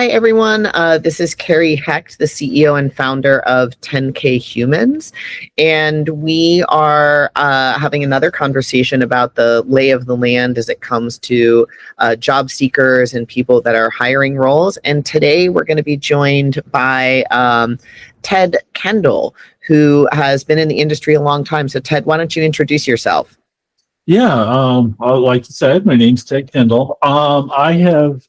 Hi, everyone. This is Kerry Hecht, the CEO and founder of 10K Humans. And we are having another conversation about the lay of the land as it comes to job seekers and people that are hiring roles. And today we're going to be joined by Ted Kendall, who has been in the industry a long time. So, Ted, why don't you introduce yourself? Yeah, like you said, my name's Ted Kendall. I have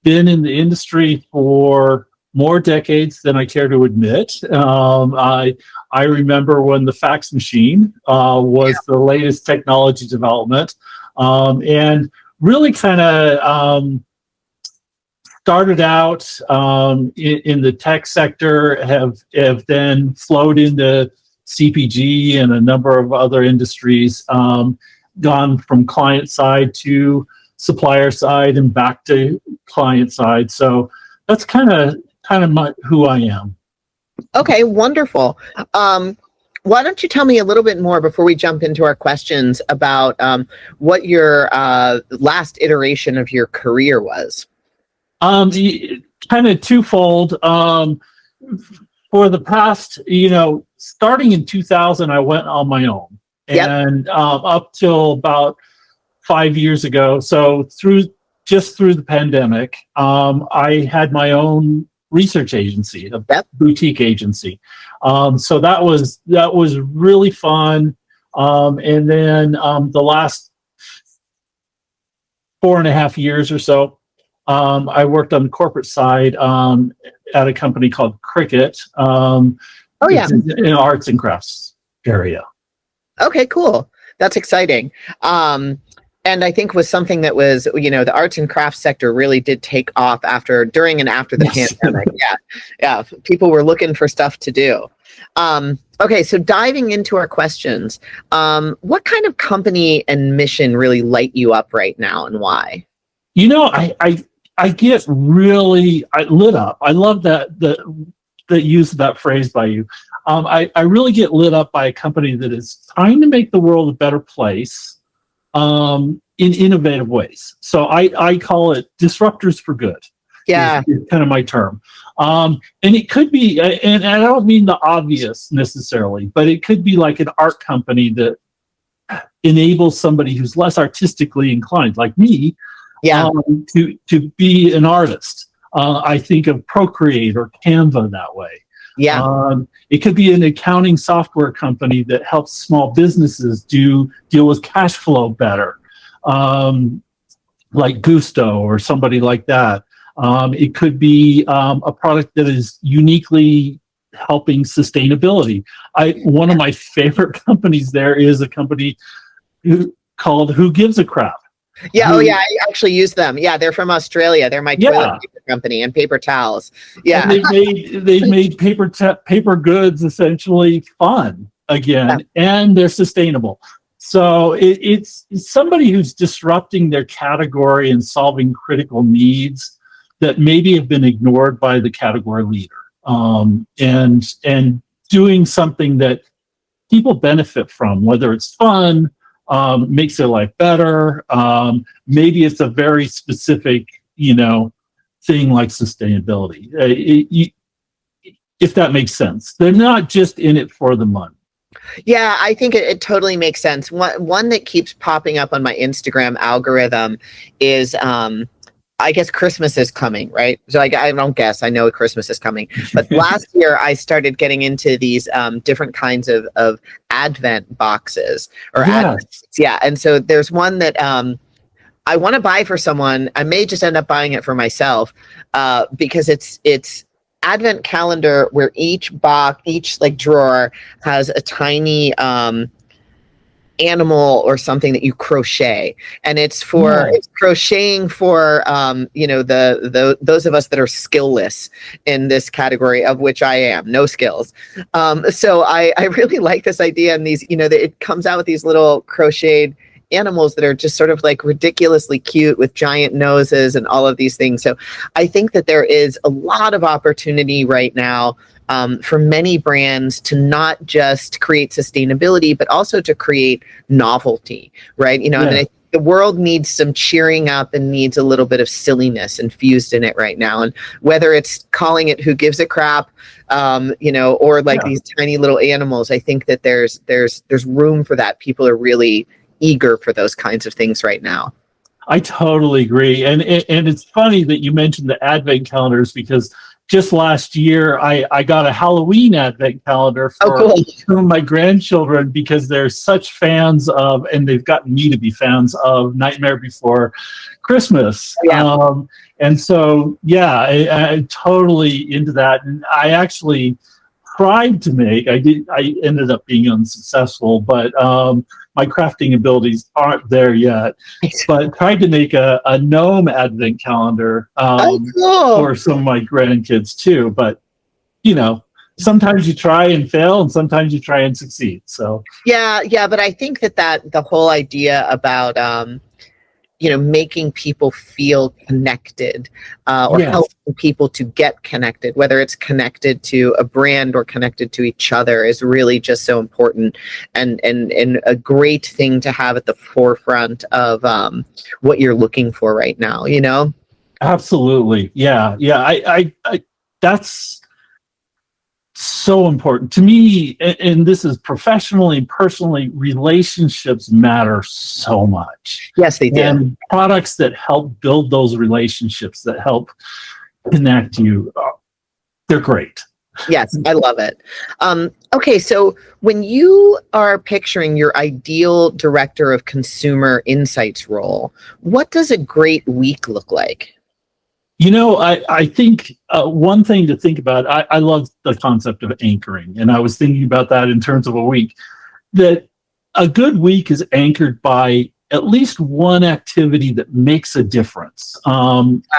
been in the industry for more decades than I care to admit. I remember when the fax machine was the latest technology development, and really kind of started out in the tech sector, have then flowed into CPG and a number of other industries, gone from client side to supplier side and back to client side. So that's kind of who I am. Okay, wonderful. Why don't you tell me a little bit more before we jump into our questions about what your last iteration of your career was? Kind of twofold. For the past, starting in 2000, I went on my own. And up till about 5 years ago, so through the pandemic, I had my own research agency, a boutique agency. So that was really fun. And then the last 4.5 years or so, I worked on the corporate side at a company called Cricket. In the arts and crafts area. Okay, cool. That's exciting. And I think was something that was, the arts and crafts sector really did take off during and after the pandemic. Yeah. People were looking for stuff to do. Okay, so diving into our questions, what kind of company and mission really light you up right now and why? I get really lit up. I love the use of that phrase by you. I really get lit up by a company that is trying to make the world a better place in innovative ways. So I call it disruptors for good. Yeah. Is kind of my term. And it could be, and I don't mean the obvious necessarily, but it could be like an art company that enables somebody who's less artistically inclined, like me, to be an artist. I think of Procreate or Canva that way. Yeah. It could be an accounting software company that helps small businesses deal with cash flow better, like Gusto or somebody like that. It could be a product that is uniquely helping sustainability. One of my favorite companies there is a company called Who Gives a Crap. Yeah. I actually use them. Yeah, they're from Australia. They're my toilet paper company and paper towels. Yeah, and they've made paper goods essentially fun again, and they're sustainable. So it's somebody who's disrupting their category and solving critical needs that maybe have been ignored by the category leader, and doing something that people benefit from, whether it's fun. Makes their life better. Maybe it's a very specific, thing like sustainability. If that makes sense, they're not just in it for the money. Yeah, I think it totally makes sense. One that keeps popping up on my Instagram algorithm is I guess Christmas is coming, right? So I don't guess. I know Christmas is coming. But last year, I started getting into these different kinds of Advent boxes or Advent. Yeah. And so there's one that I want to buy for someone. I may just end up buying it for myself because it's Advent calendar where each drawer has a tiny animal or something that you crochet, and it's crocheting for those of us that are skillless in this category, of which I am, no skills. So I really like this idea, and these that it comes out with these little crocheted animals that are just sort of like ridiculously cute with giant noses and all of these things. So I think that there is a lot of opportunity right now for many brands to not just create sustainability, but also to create novelty, right? I mean, I think the world needs some cheering up and needs a little bit of silliness infused in it right now. And whether it's calling it "Who Gives a Crap," or like these tiny little animals, I think that there's room for that. People are really eager for those kinds of things right now. I totally agree. And it's funny that you mentioned the advent calendars, because just last year I got a Halloween advent calendar for some of my grandchildren, because they're such fans of, and they've gotten me to be fans of, Nightmare Before Christmas. And so, I totally into that. And I actually tried to make, I ended up being unsuccessful, but my crafting abilities aren't there yet, but tried to make a gnome advent calendar for some of my grandkids too. But, sometimes you try and fail and sometimes you try and succeed. So, but I think that the whole idea about, making people feel connected helping people to get connected, whether it's connected to a brand or connected to each other, is really just so important and a great thing to have at the forefront of what you're looking for right now, Absolutely. Yeah. I that's so important to me. And this is professionally, personally, relationships matter so much. Yes, they do. And products that help build those relationships, that help connect you, they're great. Yes, I love it. Okay, so when you are picturing your ideal director of consumer insights role, what does a great week look like? I think one thing to think about, I love the concept of anchoring, and I was thinking about that in terms of a week, that a good week is anchored by at least one activity that makes a difference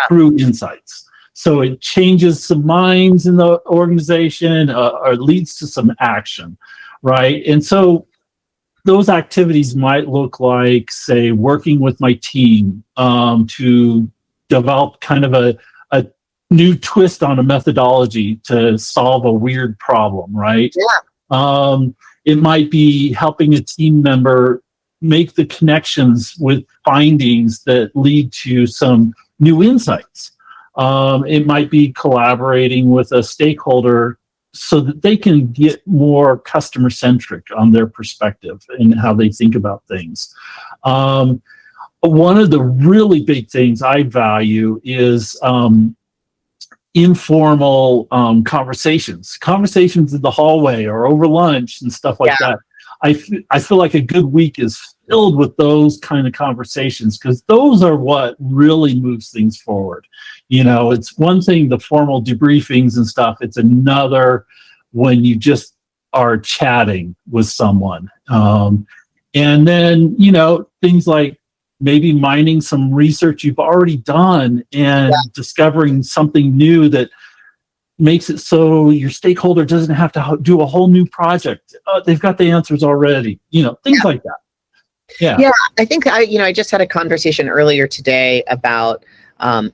through insights. So it changes some minds in the organization or leads to some action, right? And so those activities might look like, say, working with my team to develop kind of a new twist on a methodology to solve a weird problem, right? It might be helping a team member make the connections with findings that lead to some new insights. It might be collaborating with a stakeholder so that they can get more customer centric on their perspective and how they think about things. One of the really big things I value is informal conversations in the hallway or over lunch and stuff like that. I feel like a good week is filled with those kind of conversations, because those are what really moves things forward. It's one thing, the formal debriefings and stuff. It's another when you just are chatting with someone. And then, things like maybe mining some research you've already done and discovering something new that makes it so your stakeholder doesn't have to do a whole new project. They've got the answers already, things like that. Yeah, I think I just had a conversation earlier today about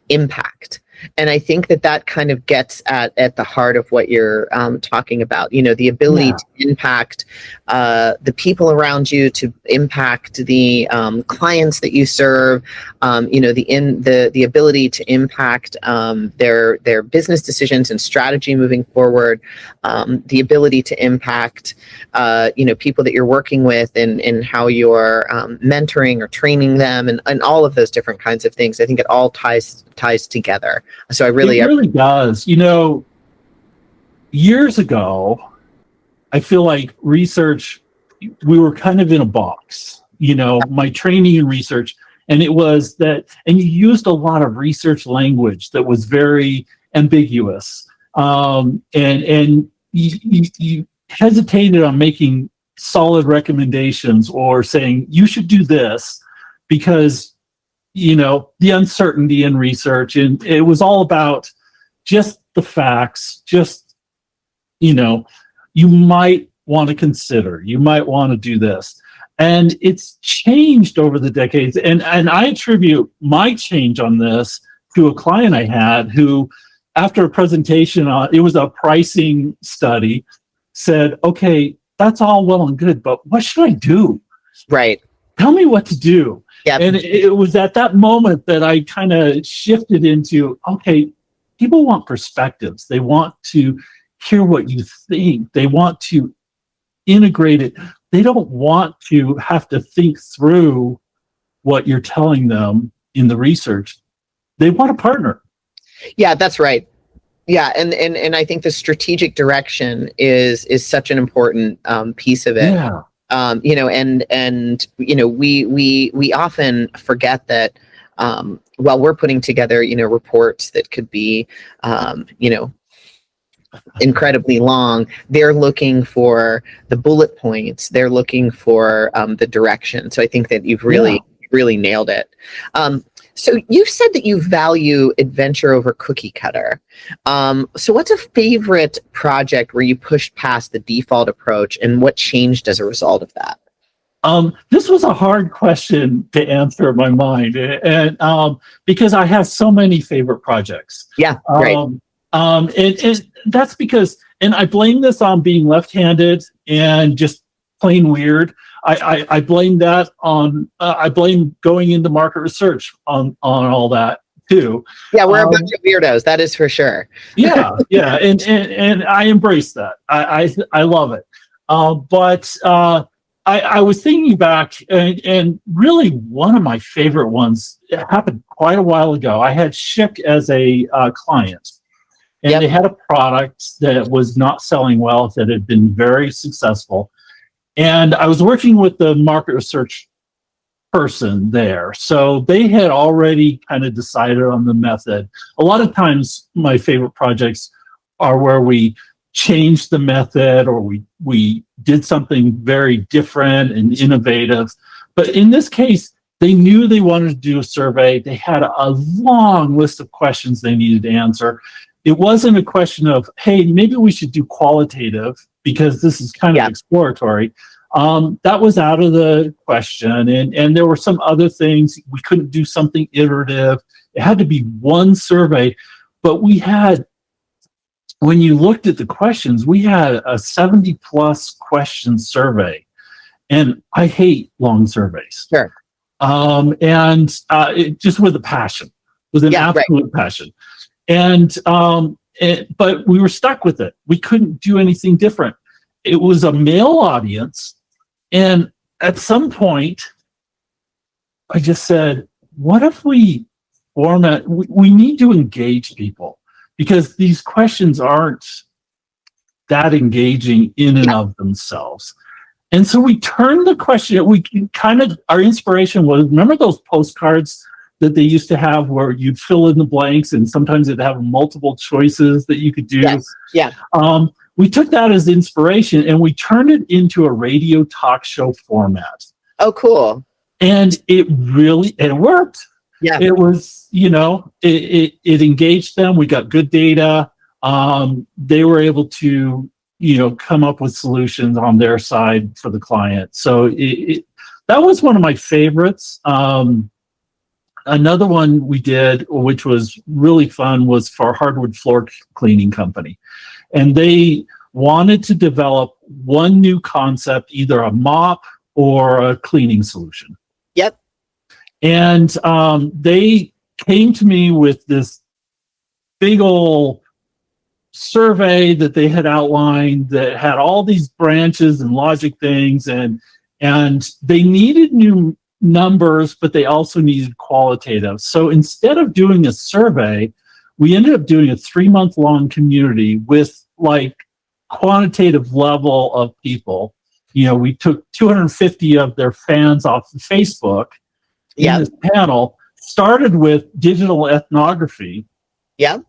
impact. And I think that kind of gets at the heart of what you're talking about, the ability to impact the people around you, to impact the clients that you serve, the ability to impact their business decisions and strategy moving forward, the ability to impact, people that you're working with and how you're mentoring or training them and all of those different kinds of things. I think it all ties together. So it really does. Years ago, I feel like research, we were kind of in a box, my training in research, and it was that, and you used a lot of research language that was very ambiguous. And you hesitated on making solid recommendations or saying you should do this because the uncertainty in research, and it was all about just the facts, you might want to consider, you might want to do this. And it's changed over the decades. And I attribute my change on this to a client I had who, after a presentation it was a pricing study, said, okay, that's all well and good, but what should I do? Right. tell me what to do. Yeah. And it was at that moment that I kind of shifted into, okay, people want perspectives. They want to hear what you think. They want to integrate it. They don't want to have to think through what you're telling them in the research. They want a partner. Yeah, that's right. Yeah, and I think the strategic direction is such an important piece of it. Yeah. You know, and you know, we often forget that while we're putting together, you know, reports that could be, you know, incredibly long, they're looking for the bullet points. They're looking for the direction. So I think that you've really nailed it. So you said that you value adventure over cookie cutter. So what's a favorite project where you pushed past the default approach, and what changed as a result of that? This was a hard question to answer in my mind, and because I have so many favorite projects. Yeah, right. And that's because, and I blame this on being left-handed and just plain weird. I blame that on, I blame going into market research on all that too. Yeah, we're a bunch of weirdos, that is for sure. Yeah, and I embrace that. I love it. But I was thinking back, and really one of my favorite ones, it happened quite a while ago. I had Schick as a client, and they had a product that was not selling well, that had been very successful. And I was working with the market research person there. So they had already kind of decided on the method. A lot of times my favorite projects are where we changed the method, or we did something very different and innovative. But in this case, they knew they wanted to do a survey. They had a long list of questions they needed to answer. It wasn't a question of, hey, maybe we should do qualitative because this is kind of exploratory. That was out of the question. And there were some other things. We couldn't do something iterative. It had to be one survey. But we had, when you looked at the questions, we had a 70+ question survey. And I hate long surveys. Sure. It just with a passion, with an absolute passion. But we were stuck with it. We couldn't do anything different. It was a male audience. And at some point, I just said, what if we format, we need to engage people, because these questions aren't that engaging in and of themselves. And so we turned the question, our inspiration was, remember those postcards that they used to have where you'd fill in the blanks, and sometimes it'd have multiple choices that you could do? Yes. Yeah. We took that as inspiration and we turned it into a radio talk show format. Oh, cool. And it worked. Yeah. It was, it engaged them. We got good data. They were able to, come up with solutions on their side for the client. So that was one of my favorites. Another one we did, which was really fun, was for a hardwood floor cleaning company. And they wanted to develop one new concept, either a mop or a cleaning solution. Yep. And they came to me with this big old survey that they had outlined that had all these branches and logic things, and they needed new numbers, but they also needed qualitative. So instead of doing a survey, we ended up doing a 3-month-long community with quantitative level of people. We took 250 of their fans off of Facebook in this panel, started with digital ethnography. Yeah.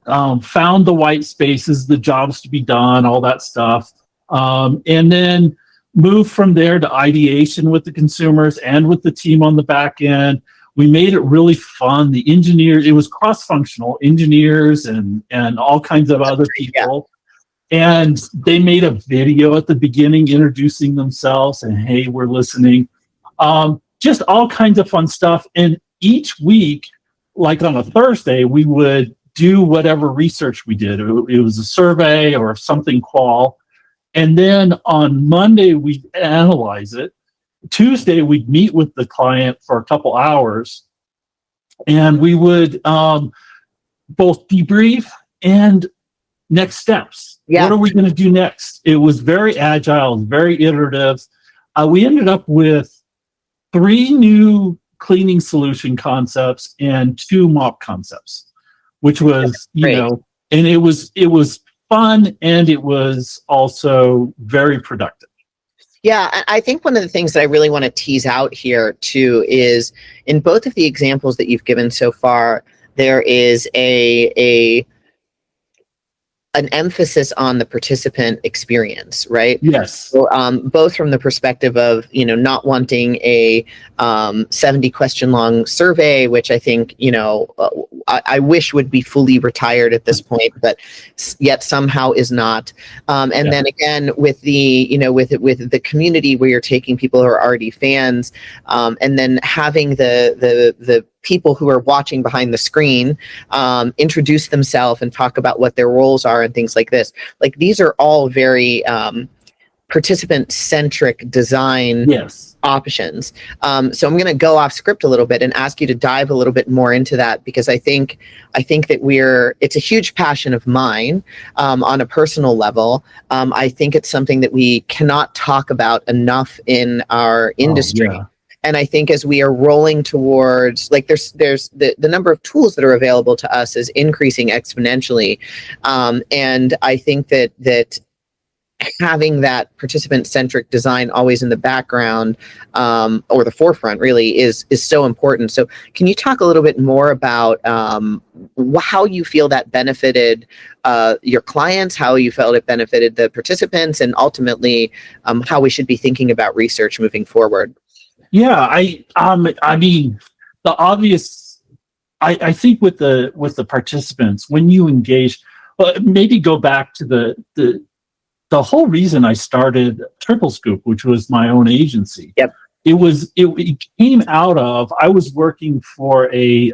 Found the white spaces, the jobs to be done, all that stuff. And then moved from there to ideation with the consumers and with the team on the back end. We made it really fun. The engineers, it was cross-functional, engineers and all kinds of other people. Yeah. And they made a video at the beginning introducing themselves and, hey, we're listening. Just all kinds of fun stuff. And each week, like on a Thursday, we would do whatever research we did. It was a survey or something qual. And then on Monday, we analyze it. Tuesday, we'd meet with the client for a couple hours, and we would both debrief and next steps. Yeah. What are we going to do next? It was very agile, very iterative. We ended up with 3 new cleaning solution concepts and 2 mop concepts, which was, and it was fun, and it was also very productive. Yeah, I think one of the things that I really want to tease out here too is in both of the examples that you've given so far, there is an emphasis on the participant experience, right? Yes. So, both from the perspective of, not wanting a 70 question long survey, which I think, I wish would be fully retired at this point, but yet somehow is not. And then again, with the, with the community where you're taking people who are already fans, and then having the people who are watching behind the screen introduce themselves and talk about what their roles are and things like this. Like, these are all very participant-centric design options. So I'm going to go off script a little bit and ask you to dive a little bit more into that, because I think that it's a huge passion of mine on a personal level. I think it's something that we cannot talk about enough in our industry. And I think as we are rolling towards, like, there's the number of tools that are available to us is increasing exponentially. And I think that having that participant-centric design always in the background, or the forefront, really is so important. So can you talk a little bit more about how you feel that benefited your clients, how you felt it benefited the participants, and ultimately how we should be thinking about research moving forward? Yeah, I mean, the obvious, I think with the participants, when you engage, well, maybe go back to the whole reason I started Triple Scoop, which was my own agency. Yep. It came out of, I was working for a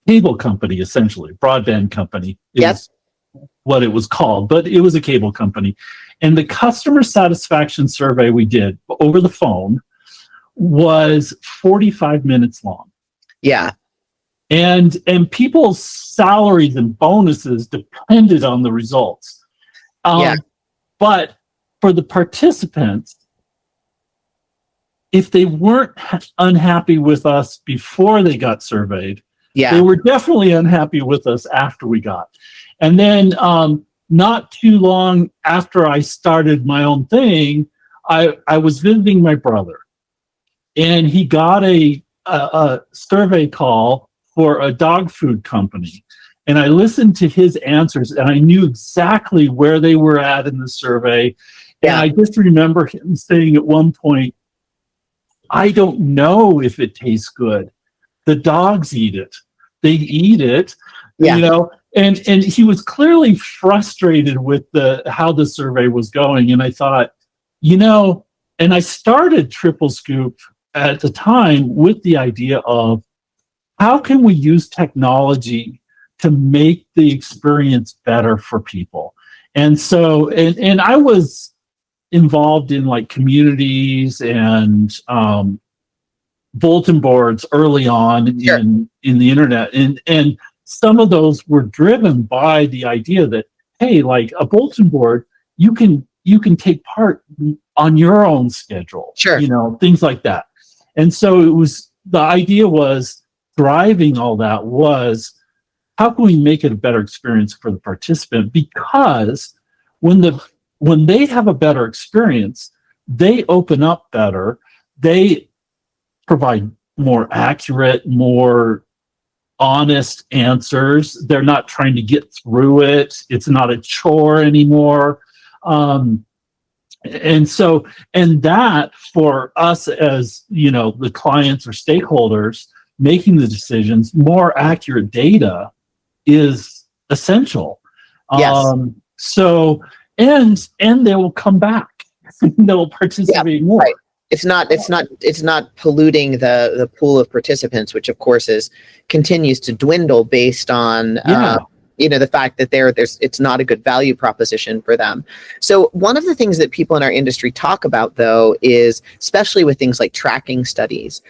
cable company, essentially, broadband company. Is what it was called, but it was a cable company. And the customer satisfaction survey we did over the phone was 45 minutes long. Yeah. And people's salaries and bonuses depended on the results. But for the participants, if they weren't unhappy with us before they got surveyed, they were definitely unhappy with us after we got. And then not too long after I started my own thing, I was visiting my brother, and he got a survey call for a dog food company. And I listened to his answers, and I knew exactly where they were at in the survey. And I just remember him saying at one point, I don't know if it tastes good. The dogs eat it. They eat it, And he was clearly frustrated with how the survey was going. And I thought, and I started Triple Scoop at the time with the idea of, how can we use technology to make the experience better for people? And so, and I was involved in like communities and bulletin boards early on in the internet. And some of those were driven by the idea that, hey, like a bulletin board, you can take part on your own schedule, things like that. And so the idea was, driving all that was, how can we make it a better experience for the participant? Because when they have a better experience, they open up better, they provide more accurate, more honest answers. They're not trying to get through it. It's not a chore anymore. And that, for us as, the clients or stakeholders making the decisions, more accurate data is essential. So, and they will come back. They'll participate more. Right. It's not polluting the pool of participants, which of course continues to dwindle based on the fact that there's it's not a good value proposition for them. So one of the things that people in our industry talk about, though, is especially with things like tracking studies,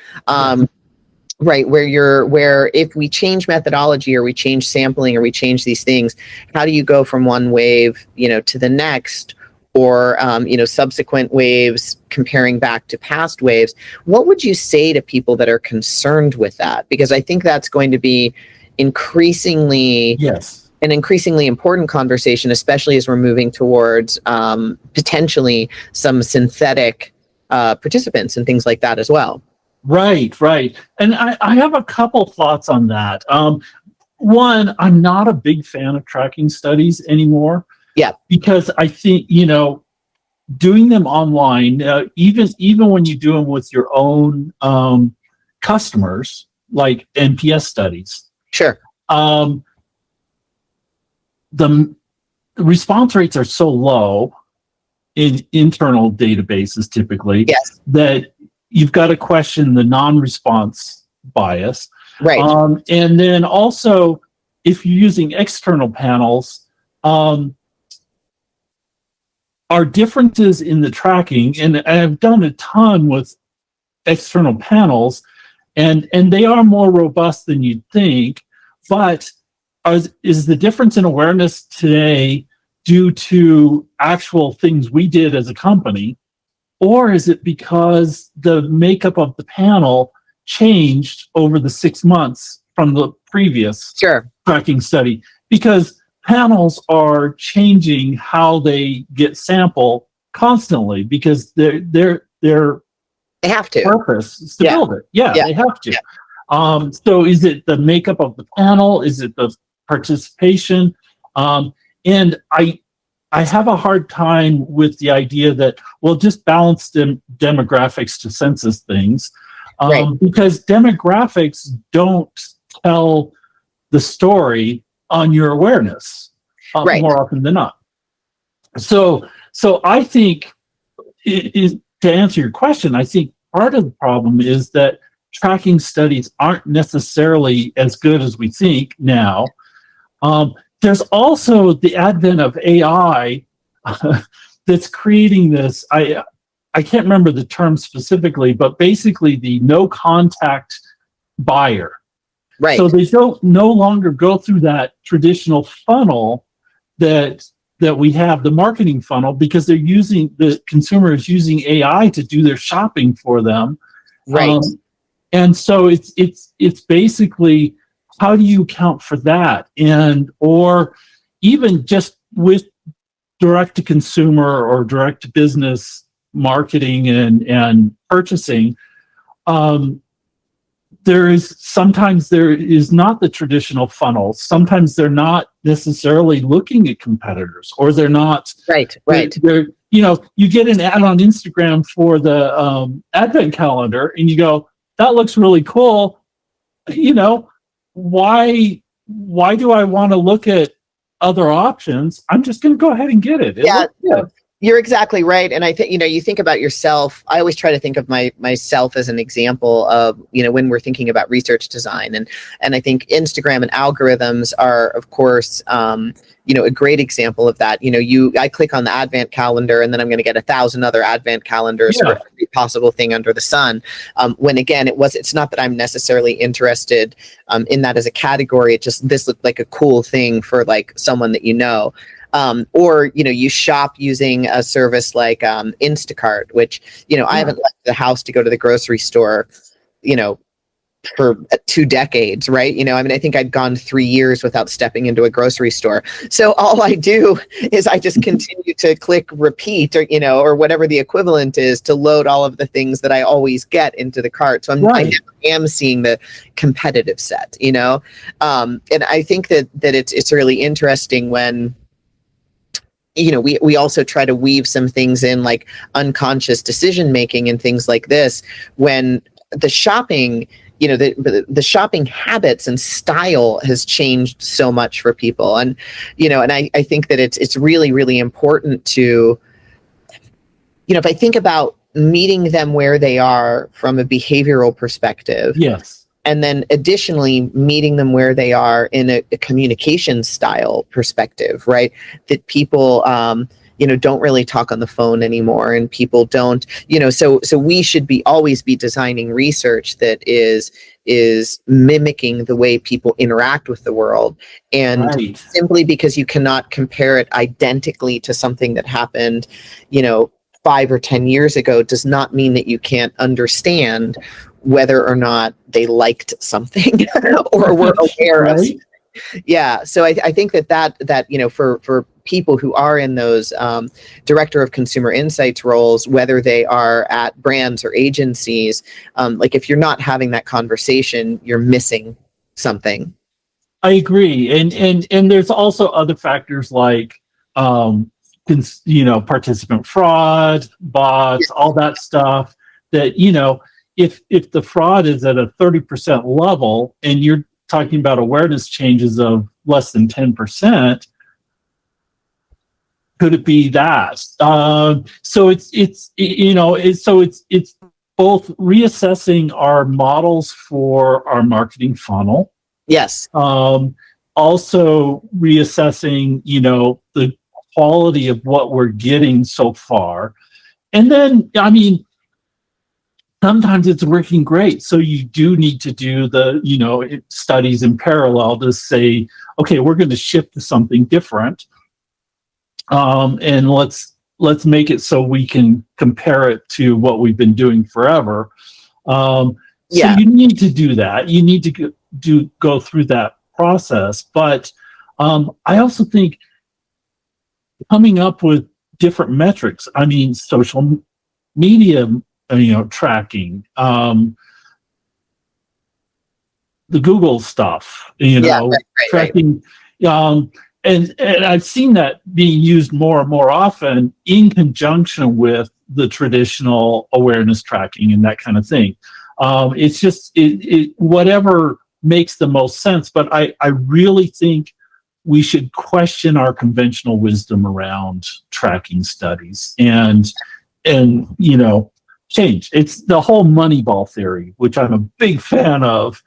right, where if we change methodology or we change sampling or we change these things, how do you go from one wave, to the next, or subsequent waves comparing back to past waves? What would you say to people that are concerned with that? Because I think that's going to be increasingly an increasingly important conversation, especially as we're moving towards potentially some synthetic participants and things like that as well. Right. And I have a couple thoughts on that. One, I'm not a big fan of tracking studies anymore. Yeah. Because I think, doing them online, even when you do them with your own customers, like NPS studies. Sure. The response rates are so low in internal databases typically, yes, that you've got to question the non-response bias. Right. And then also, if you're using external panels, are differences in the tracking, and I've done a ton with external panels, and they are more robust than you'd think, but is the difference in awareness today due to actual things we did as a company, or is it because the makeup of the panel changed over the 6 months from the previous tracking study? Because panels are changing how they get sample constantly, because they have to. Purpose is to build it. Yeah, they have to. Yeah. So is it the makeup of the panel? Is it the participation? And I have a hard time with the idea that we'll just balance demographics to census things, because demographics don't tell the story on your awareness more often than not. So I think, to answer your question, I think part of the problem is that tracking studies aren't necessarily as good as we think now. There's also the advent of AI that's creating this. I can't remember the term specifically, but basically the no contact buyer. Right. So they don't no longer go through that traditional funnel that we have, the marketing funnel, because the consumer is using AI to do their shopping for them. Right. And so it's basically, how do you account for that? Or even just with direct to consumer or direct to business marketing and purchasing, sometimes there is not the traditional funnel. Sometimes they're not necessarily looking at competitors, or they're not. Right. They're you get an ad on Instagram for the advent calendar, and you go, that looks really cool. Why do I want to look at other options? I'm just going to go ahead and get it. You're exactly right. And I think, you think about yourself. I always try to think of myself as an example of, when we're thinking about research design. And I think Instagram and algorithms are, of course, a great example of that. I click on the advent calendar, and then I'm going to get 1,000 other advent calendars for every possible thing under the sun. When again, it's not that I'm necessarily interested in that as a category. This looked like a cool thing for like someone that or you shop using a service like Instacart, which I haven't left the house to go to the grocery store for 2 decades, right? I think I'd gone 3 years without stepping into a grocery store. So all I do is I just continue to click repeat, or whatever the equivalent is, to load all of the things that I always get into the cart. So I never am seeing the competitive set, and I think that it's really interesting when we also try to weave some things in, like unconscious decision making and things like this, when the shopping, the shopping habits and style has changed so much for people. And and I think that it's really, really important to, if I think about meeting them where they are from a behavioral perspective. Yes. and then additionally meeting them where they are in a communication style perspective, right? That people don't really talk on the phone anymore, and people don't, so we should always be designing research that is mimicking the way people interact with the world. And Right. simply because you cannot compare it identically to something that happened 5 or 10 years ago does not mean that you can't understand whether or not they liked something or were aware of something. Yeah, so I think that for people who are in those director of consumer insights roles, whether they are at brands or agencies, like if you're not having that conversation, you're missing something. I agree, and there's also other factors like participant fraud, bots, all that stuff. That if the fraud is at a 30% level, and you're talking about awareness changes of less than 10%, could it be that? So it's both reassessing our models for our marketing funnel. Yes. Also reassessing, the quality of what we're getting so far. And then, sometimes it's working great. So you do need to do the, studies in parallel to say, okay, we're going to shift to something different. And let's make it so we can compare it to what we've been doing forever. So you need to do that. You need to go through that process. But I also think coming up with different metrics. Social media, tracking, the Google stuff, tracking. Right. And I've seen that being used more and more often in conjunction with the traditional awareness tracking and that kind of thing. It's just whatever makes the most sense. But I really think we should question our conventional wisdom around tracking studies and change. It's the whole Moneyball theory, which I'm a big fan of,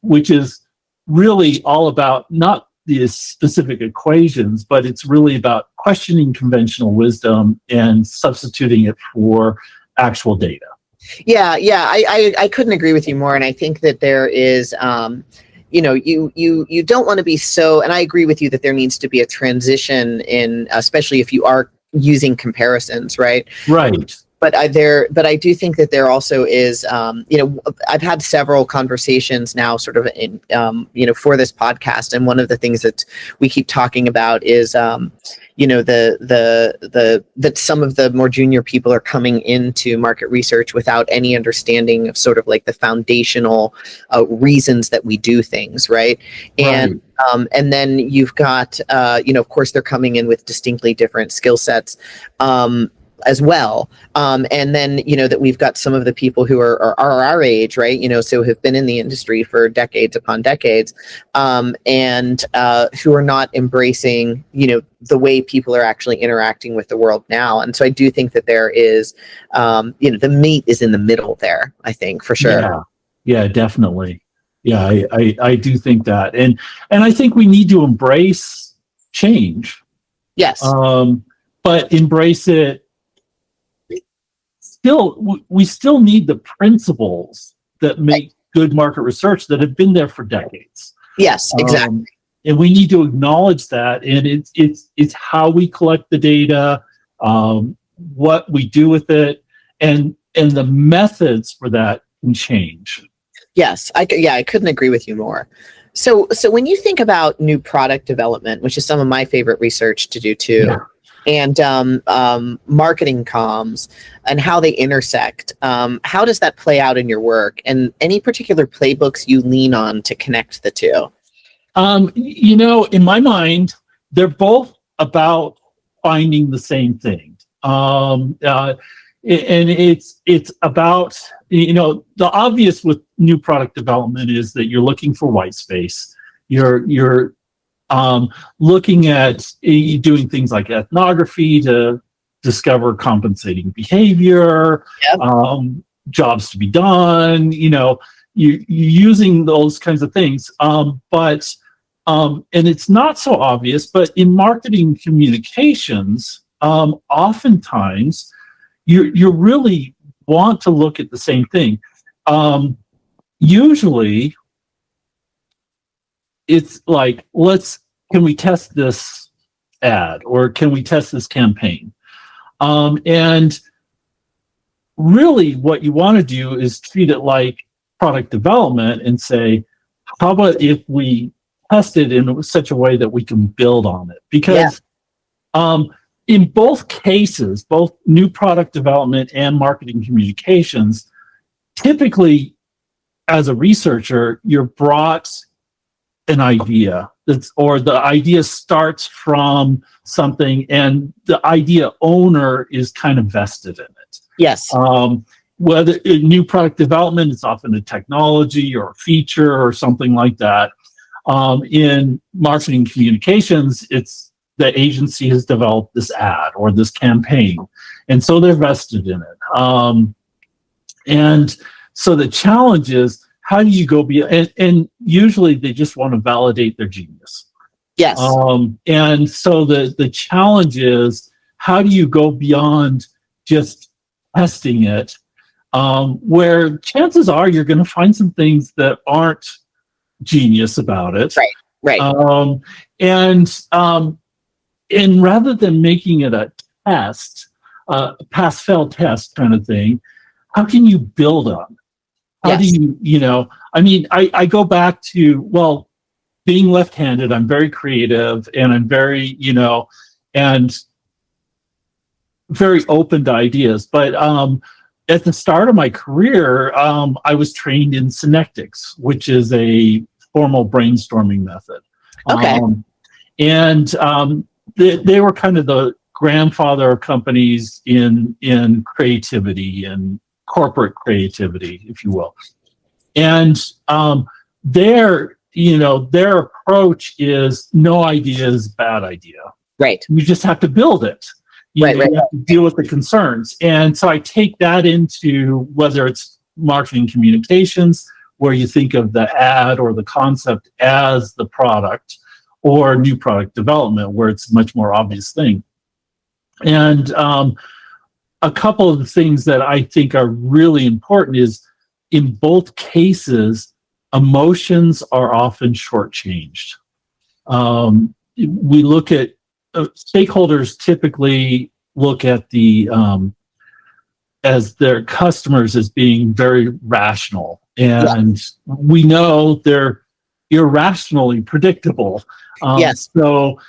which is really all about not the specific equations, but it's really about questioning conventional wisdom and substituting it for actual data. Yeah, I couldn't agree with you more. And I think that there is, you don't want to be so, and I agree with you that there needs to be a transition in, especially if you are using comparisons, right? Right. But I do think that there also is, I've had several conversations now sort of in, for this podcast. And one of the things that we keep talking about is, that some of the more junior people are coming into market research without any understanding of sort of like the foundational reasons that we do things. Right. And then you've got, of course, they're coming in with distinctly different skill sets. As well. And then, that we've got some of the people who are our age, right? So have been in the industry for decades upon decades, and who are not embracing, the way people are actually interacting with the world now. And so I do think that there is, the meat is in the middle there, I think, for sure. Yeah, definitely. Yeah, I do think that. And I think we need to embrace change. Yes. But embrace it. We still need the principles that make good market research that have been there for decades. Yes, exactly. And we need to acknowledge that. And it's how we collect the data, what we do with it, and the methods for that can change. Yes, I couldn't agree with you more. So when you think about new product development, which is some of my favorite research to do too, and marketing comms and how they intersect, how does that play out in your work, and any particular playbooks you lean on to connect the two? In my mind, they're both about finding the same thing. And it's about, the obvious with new product development is that you're looking for white space. You're looking at doing things like ethnography to discover compensating behavior, jobs to be done, you're using those kinds of things. But and it's not so obvious, but in marketing communications, oftentimes you really want to look at the same thing. Usually it's like, can we test this ad, or can we test this campaign? And really what you want to do is treat it like product development and say, how about if we test it in such a way that we can build on it? Because in both cases, both new product development and marketing communications, typically as a researcher, you're brought an idea or the idea starts from something, and the idea owner is kind of vested in it. Yes. Whether in new product development, it's often a technology or a feature or something like that. In marketing communications, it's the agency has developed this ad or this campaign, and so they're vested in it. And so the challenge is, how do you go beyond? And usually they just want to validate their genius. Yes. And so the challenge is, how do you go beyond just testing it, where chances are you're going to find some things that aren't genius about it. Right. And rather than making it a test, a pass-fail test kind of thing, how can you build on it? How do you, I mean, I go back to, well, being left-handed, I'm very creative, and I'm very, and very open to ideas. But at the start of my career, I was trained in synectics, which is a formal brainstorming method. Okay. They were kind of the grandfather of companies in creativity and corporate creativity, if you will. And their approach is, no idea is a bad idea. Right. You just have to build it. You have to deal with the concerns. And so I take that into whether it's marketing communications, where you think of the ad or the concept as the product, or new product development, where it's a much more obvious thing. And a couple of the things that I think are really important is, in both cases, emotions are often shortchanged. We look at stakeholders typically look at the as their customers as being very rational, and we know they're irrationally predictable. Yes. So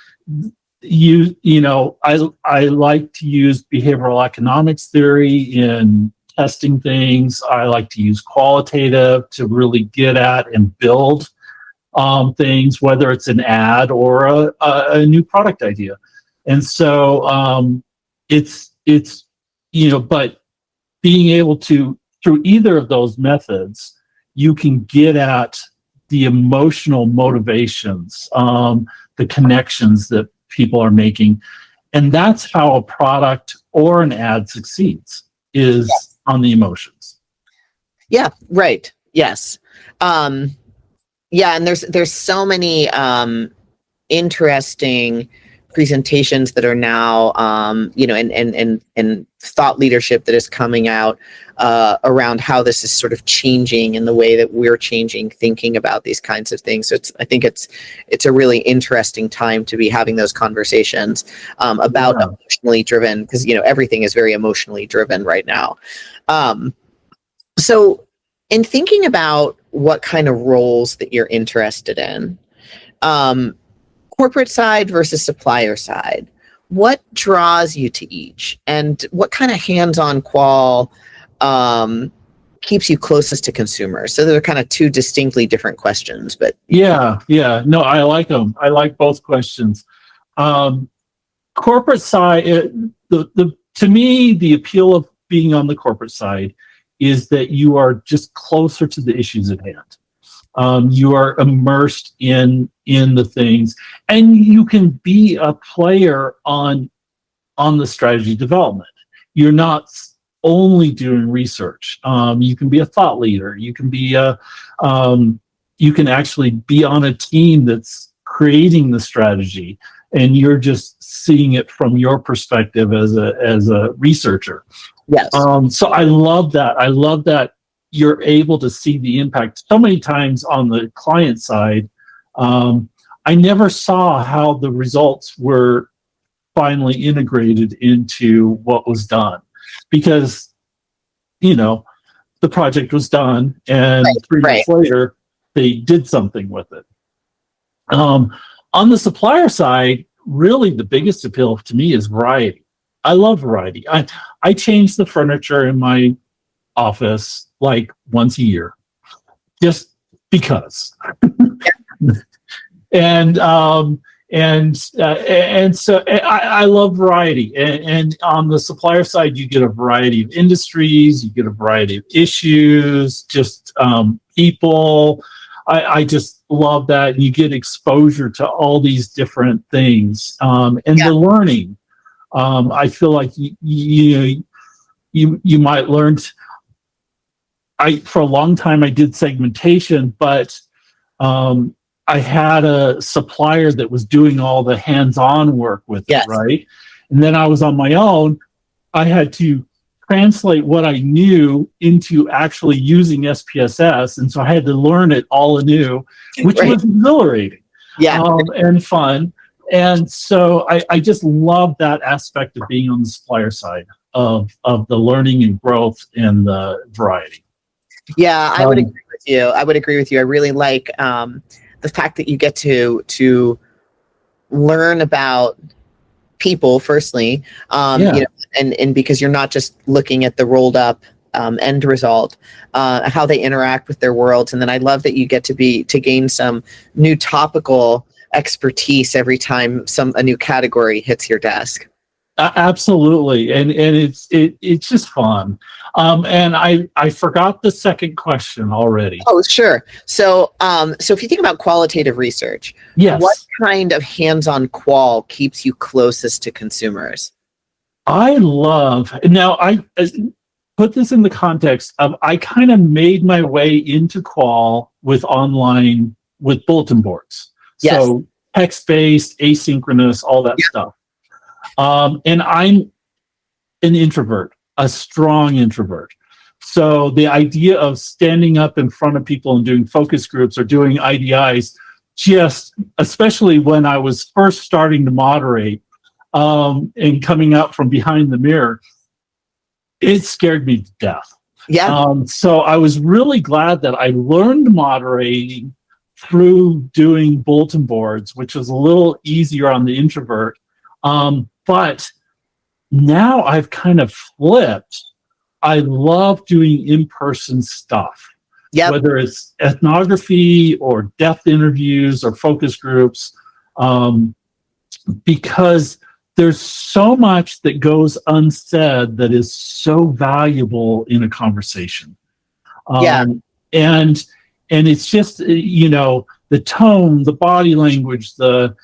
I like to use behavioral economics theory in testing things. I like to use qualitative to really get at and build things, whether it's an ad or a new product idea. And so but being able to, through either of those methods, you can get at the emotional motivations, the connections that people are making. And that's how a product or an ad succeeds, is on the emotions. Yeah, right. Yes. And there's so many interesting presentations that are now and thought leadership that is coming out around how this is sort of changing in the way that we're changing thinking about these kinds of things. So I think it's a really interesting time to be having those conversations about emotionally driven, because everything is very emotionally driven right now. So in thinking about what kind of roles that you're interested in, corporate side versus supplier side, what draws you to each, and what kind of hands-on qual keeps you closest to consumers? So they're kind of two distinctly different questions, but no, I like them. I like both questions. Corporate side, to me, the appeal of being on the corporate side is that you are just closer to the issues at hand. You are immersed in the things, and you can be a player on the strategy development. You're not only doing research. You can be a thought leader. You can be you can actually be on a team that's creating the strategy, and you're just seeing it from your perspective as a researcher. Yes. So I love that. I love that you're able to see the impact. So many times on the client side, I never saw how the results were finally integrated into what was done, because the project was done, and Right. 3 months later they did something with it. On the supplier side, really the biggest appeal to me is variety. I love variety. I change the furniture in my office like once a year, just because. and so I love variety. And on the supplier side, you get a variety of industries, you get a variety of issues, just people. I just love that. You get exposure to all these different things, and the learning. I feel like you might learn. For a long time I did segmentation, but I had a supplier that was doing all the hands-on work with it, right? And then I was on my own. I had to translate what I knew into actually using SPSS, and so I had to learn it all anew, which was exhilarating, and fun. And so I just love that aspect of being on the supplier side of the learning and growth and the variety. Yeah, I would agree with you. I really like the fact that you get to learn about people firstly, and because you're not just looking at the rolled up end result, how they interact with their worlds. And then I love that you get to gain some new topical expertise every time a new category hits your desk. Absolutely, and it's just fun. And I forgot the second question already. Oh, sure. So if you think about qualitative research, what kind of hands-on qual keeps you closest to consumers? I put this in the context of, I kind of made my way into qual with bulletin boards. So text-based, asynchronous, all that stuff. And I'm an introvert, a strong introvert. So the idea of standing up in front of people and doing focus groups or doing IDIs, especially when I was first starting to moderate, and coming out from behind the mirror, it scared me to death. So I was really glad that I learned moderating through doing bulletin boards, which was a little easier on the introvert. But now I've kind of flipped. I love doing in-person stuff, whether it's ethnography or depth interviews or focus groups, because there's so much that goes unsaid that is so valuable in a conversation. And it's just, the tone, the body language, the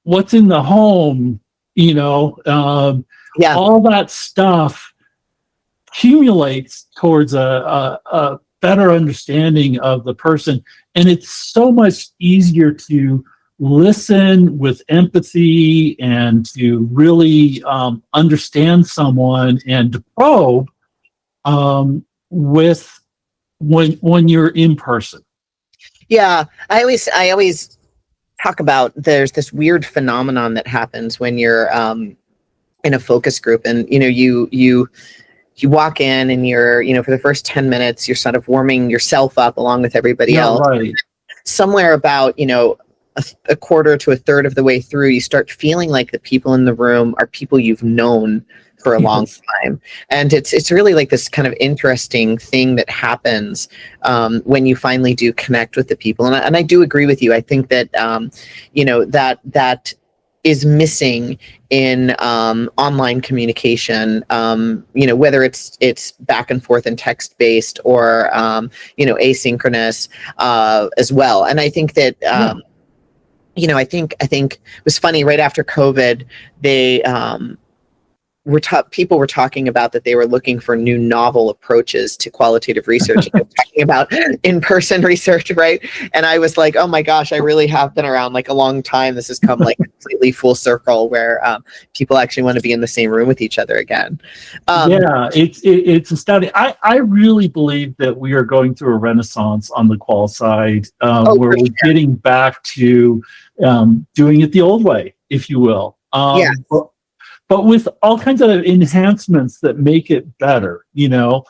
what's in the home, all that stuff accumulates towards a better understanding of the person. And it's so much easier to listen with empathy and to really understand someone and to probe when you're in person. Yeah, I always talk about, there's this weird phenomenon that happens when you're in a focus group, and you walk in and you're for the first 10 minutes you're sort of warming yourself up along with everybody else. Somewhere about a quarter to a third of the way through, you start feeling like the people in the room are people you've known for a long time. And it's really like this kind of interesting thing that happens when you finally do connect with the people. And I do agree with you. I think that that is missing in online communication, whether it's back and forth and text based or asynchronous as well. And I think that I think it was funny, right after COVID, they people were talking about that they were looking for new novel approaches to qualitative research. Talking about in-person research, right? And I was like, oh my gosh, I really have been around like a long time. This has come like completely full circle, where people actually want to be in the same room with each other again. Yeah, it's astounding. I really believe that we are going through a renaissance on the qual side, where we're getting back to doing it the old way, if you will. Yeah. But with all kinds of enhancements that make it better, Yeah,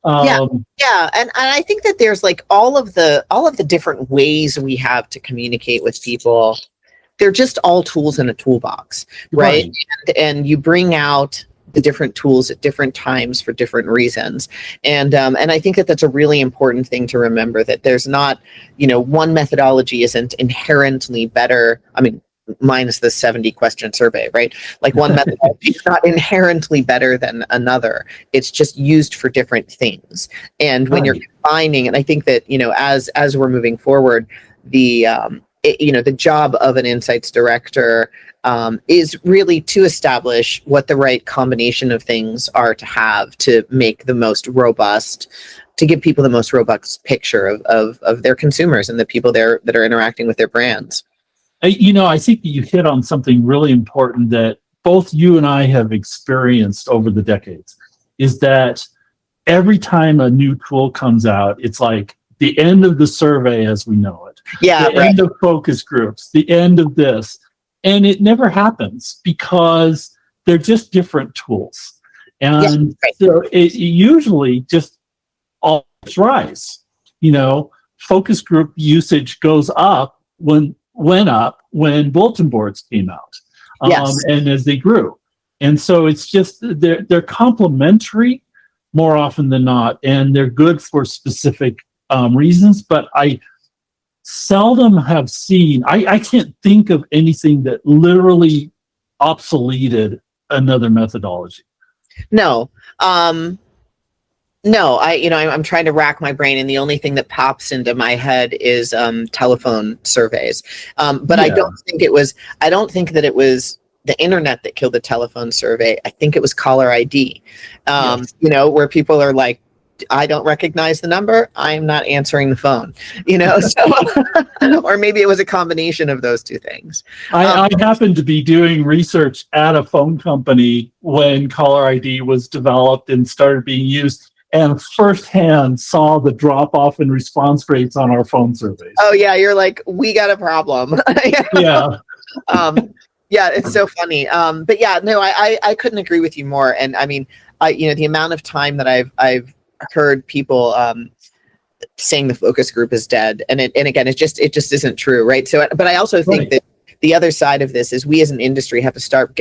and I think that there's like all of the different ways we have to communicate with people. They're just all tools in a toolbox, right? And you bring out the different tools at different times for different reasons, and I think that that's a really important thing to remember, that there's not, one methodology isn't inherently better. I mean, minus the 70 question survey, right? Like one methodology is not inherently better than another. It's just used for different things. And when you're combining, and I think that, as we're moving forward, the job of an insights director is really to establish what the right combination of things are to have to make the most robust, to give people the most robust picture of their consumers and the people that are interacting with their brands. I think that you hit on something really important that both you and I have experienced over the decades, is that every time a new tool comes out, it's like the end of the survey as we know it. Yeah, the end of focus groups, the end of this. And it never happens because they're just different tools. And so it usually just all rise. Focus group usage goes up went up when bulletin boards came out, and as they grew. And so it's just they're complementary more often than not, and they're good for specific reasons. But I seldom have seen, I can't think of anything that literally obsoleted another methodology. No. No, I'm trying to rack my brain, and the only thing that pops into my head is telephone surveys. But I don't think that it was the internet that killed the telephone survey. I think it was caller ID. Where people are like, I don't recognize the number, I'm not answering the phone. So, or maybe it was a combination of those two things. I happened to be doing research at a phone company when caller ID was developed and started being used, and firsthand saw the drop off in response rates on our phone surveys. Oh yeah, you're like, we got a problem. Yeah. Yeah, it's so funny. But yeah, no, I couldn't agree with you more. And I mean, the amount of time that I've heard people saying the focus group is dead, and again, it just isn't true, right? So, but I also think that the other side of this is we as an industry have to stop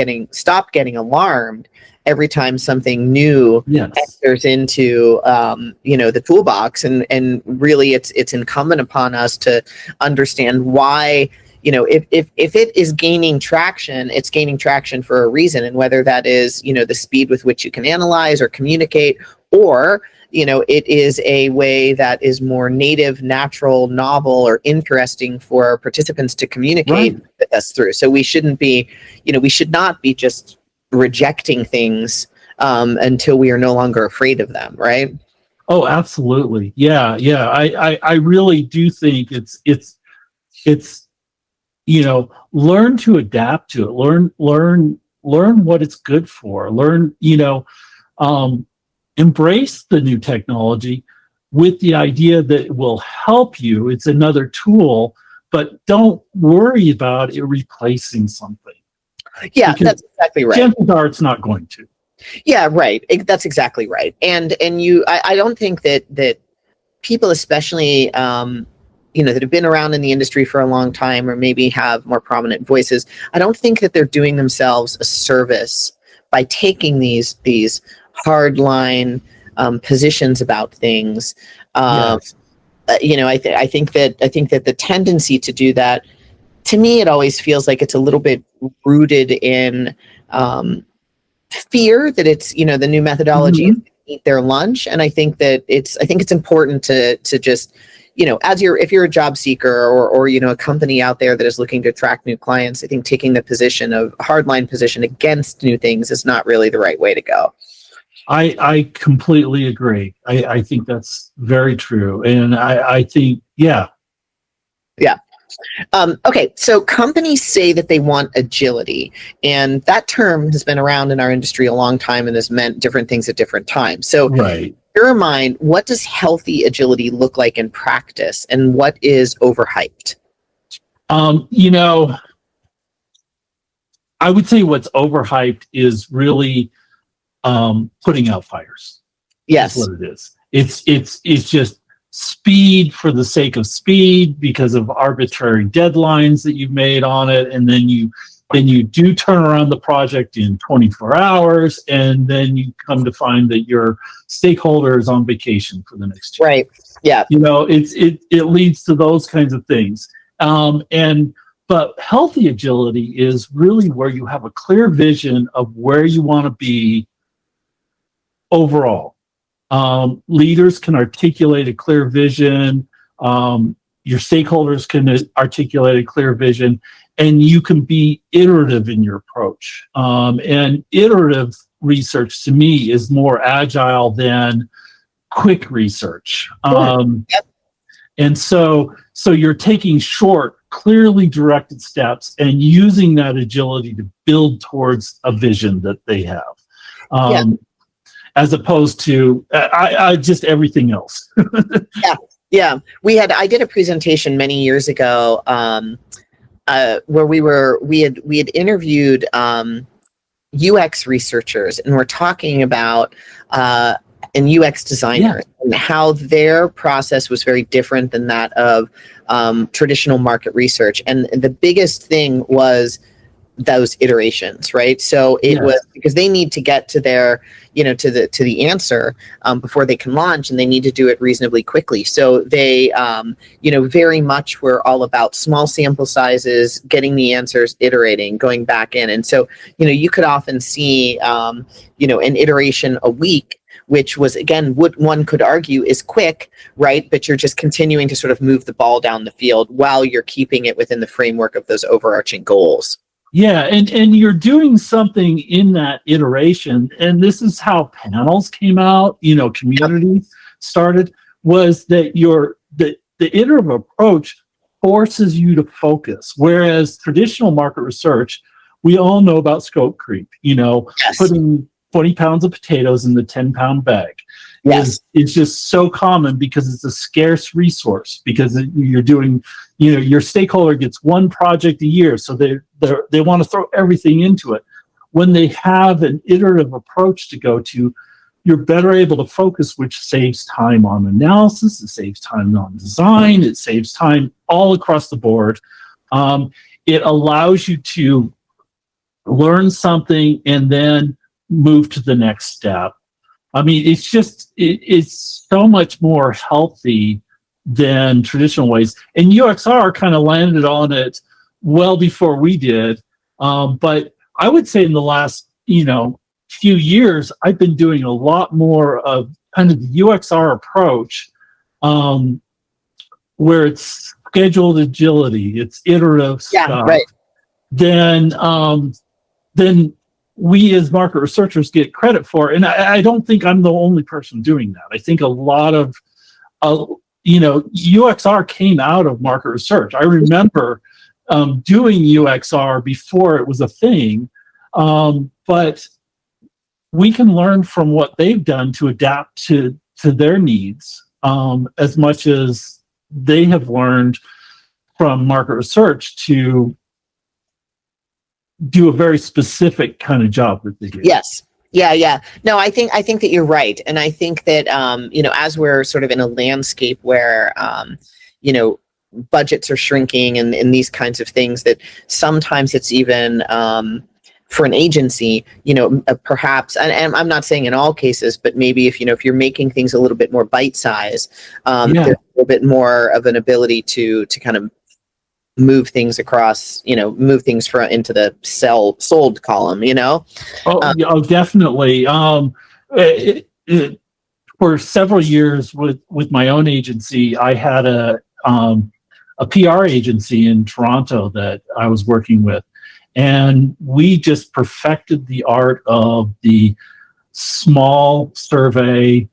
getting alarmed every time something new enters into the toolbox, and really it's incumbent upon us to understand why, if it is gaining traction, it's gaining traction for a reason, and whether that is the speed with which you can analyze or communicate, or it is a way that is more native, natural, novel, or interesting for participants to communicate with us through. So we shouldn't be, we should not be just rejecting things until we are no longer afraid of them, right? Oh, absolutely. Yeah. I really do think it's learn to adapt to it. Learn what it's good for. Embrace the new technology with the idea that it will help you. It's another tool, but don't worry about it replacing something. Yeah, that's exactly right. Chances are it's not going to. Yeah, right. That's exactly right. And I don't think that people, especially that have been around in the industry for a long time, or maybe have more prominent voices, I don't think that they're doing themselves a service by taking these hardline positions about things. I think that the tendency to do that, to me, it always feels like it's a little bit rooted in fear that it's the new methodology is eat their lunch. And I think that it's important to just if you're a job seeker or a company out there that is looking to attract new clients, I think taking the position of hardline position against new things is not really the right way to go. I completely agree. I think that's very true. And I think, yeah. Yeah. Okay, so companies say that they want agility, and that term has been around in our industry a long time and has meant different things at different times. So, Right. in your mind, what does healthy agility look like in practice, and what is overhyped? I would say what's overhyped is really putting out fires. Yes. That's what it is. It's just speed for the sake of speed because of arbitrary deadlines that you've made on it, and then you do turn around the project in 24 hours, and then you come to find that your stakeholder is on vacation for the next 2 Right. Yeah. It leads to those kinds of things. But healthy agility is really where you have a clear vision of where you want to be overall. Leaders can articulate a clear vision. Your stakeholders can articulate a clear vision, and you can be iterative in your approach. And iterative research, to me, is more agile than quick research. Yep. And so you're taking short, clearly directed steps and using that agility to build towards a vision that they have. As opposed to I just everything else. Yeah. I did a presentation many years ago where we had interviewed UX researchers, and we're talking about and UX designers and how their process was very different than that of traditional market research. And the biggest thing was those iterations, right? So it was because they need to get to their, to the answer before they can launch, and they need to do it reasonably quickly. So they, very much were all about small sample sizes, getting the answers, iterating, going back in. And so, you could often see, an iteration a week, which was, again, what one could argue is quick, right? But you're just continuing to sort of move the ball down the field while you're keeping it within the framework of those overarching goals. Yeah, and you're doing something in that iteration, and this is how panels came out, community started, was that the iterative approach forces you to focus, whereas traditional market research, we all know about scope creep, putting 20 pounds of potatoes in the 10-pound bag. It's just so common because it's a scarce resource, because you're doing, your stakeholder gets one project a year, so they want to throw everything into it. When they have an iterative approach to go to, you're better able to focus, which saves time on analysis, it saves time on design, it saves time all across the board. It allows you to learn something and then move to the next step. I mean, it's just, it's so much more healthy than traditional ways. And UXR kind of landed on it well before we did. But I would say in the last, few years, I've been doing a lot more of kind of the UXR approach, where it's scheduled agility, it's iterative stuff. Right. Then we as market researchers get credit for. And I don't think I'm the only person doing that. I think a lot of, UXR came out of market research. I remember doing UXR before it was a thing, but we can learn from what they've done to adapt to their needs as much as they have learned from market research to do a very specific kind of job that they do. Yes. Yeah. No, I think that you're right. And I think that, as we're sort of in a landscape where, budgets are shrinking and these kinds of things, that sometimes it's even, for an agency, perhaps, and I'm not saying in all cases, but maybe if you're making things a little bit more bite size, there's a little bit more of an ability to kind of move things across, move things into the sold column, Oh, definitely. for several years with my own agency, I had a PR agency in Toronto that I was working with, and we just perfected the art of the small survey,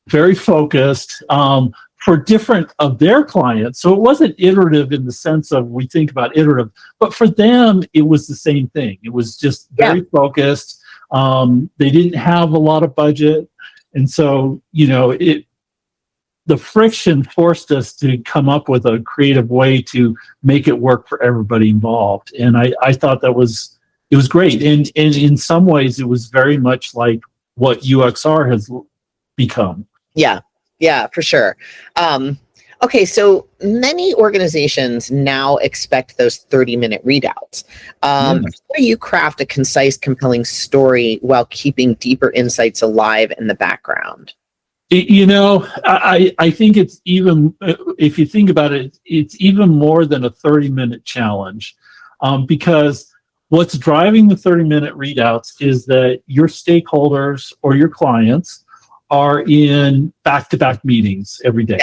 very focused, for different of their clients. So it wasn't iterative in the sense of we think about iterative, but for them, it was the same thing. It was just very focused. They didn't have a lot of budget. And so, the friction forced us to come up with a creative way to make it work for everybody involved. And I thought it was great. And in some ways, it was very much like what UXR has become. Yeah, for sure. Okay, so many organizations now expect those 30-minute readouts. How do you craft a concise, compelling story while keeping deeper insights alive in the background? I think it's even, if you think about it, it's even more than a 30-minute challenge, because what's driving the 30-minute readouts is that your stakeholders or your clients are in back-to-back meetings every day.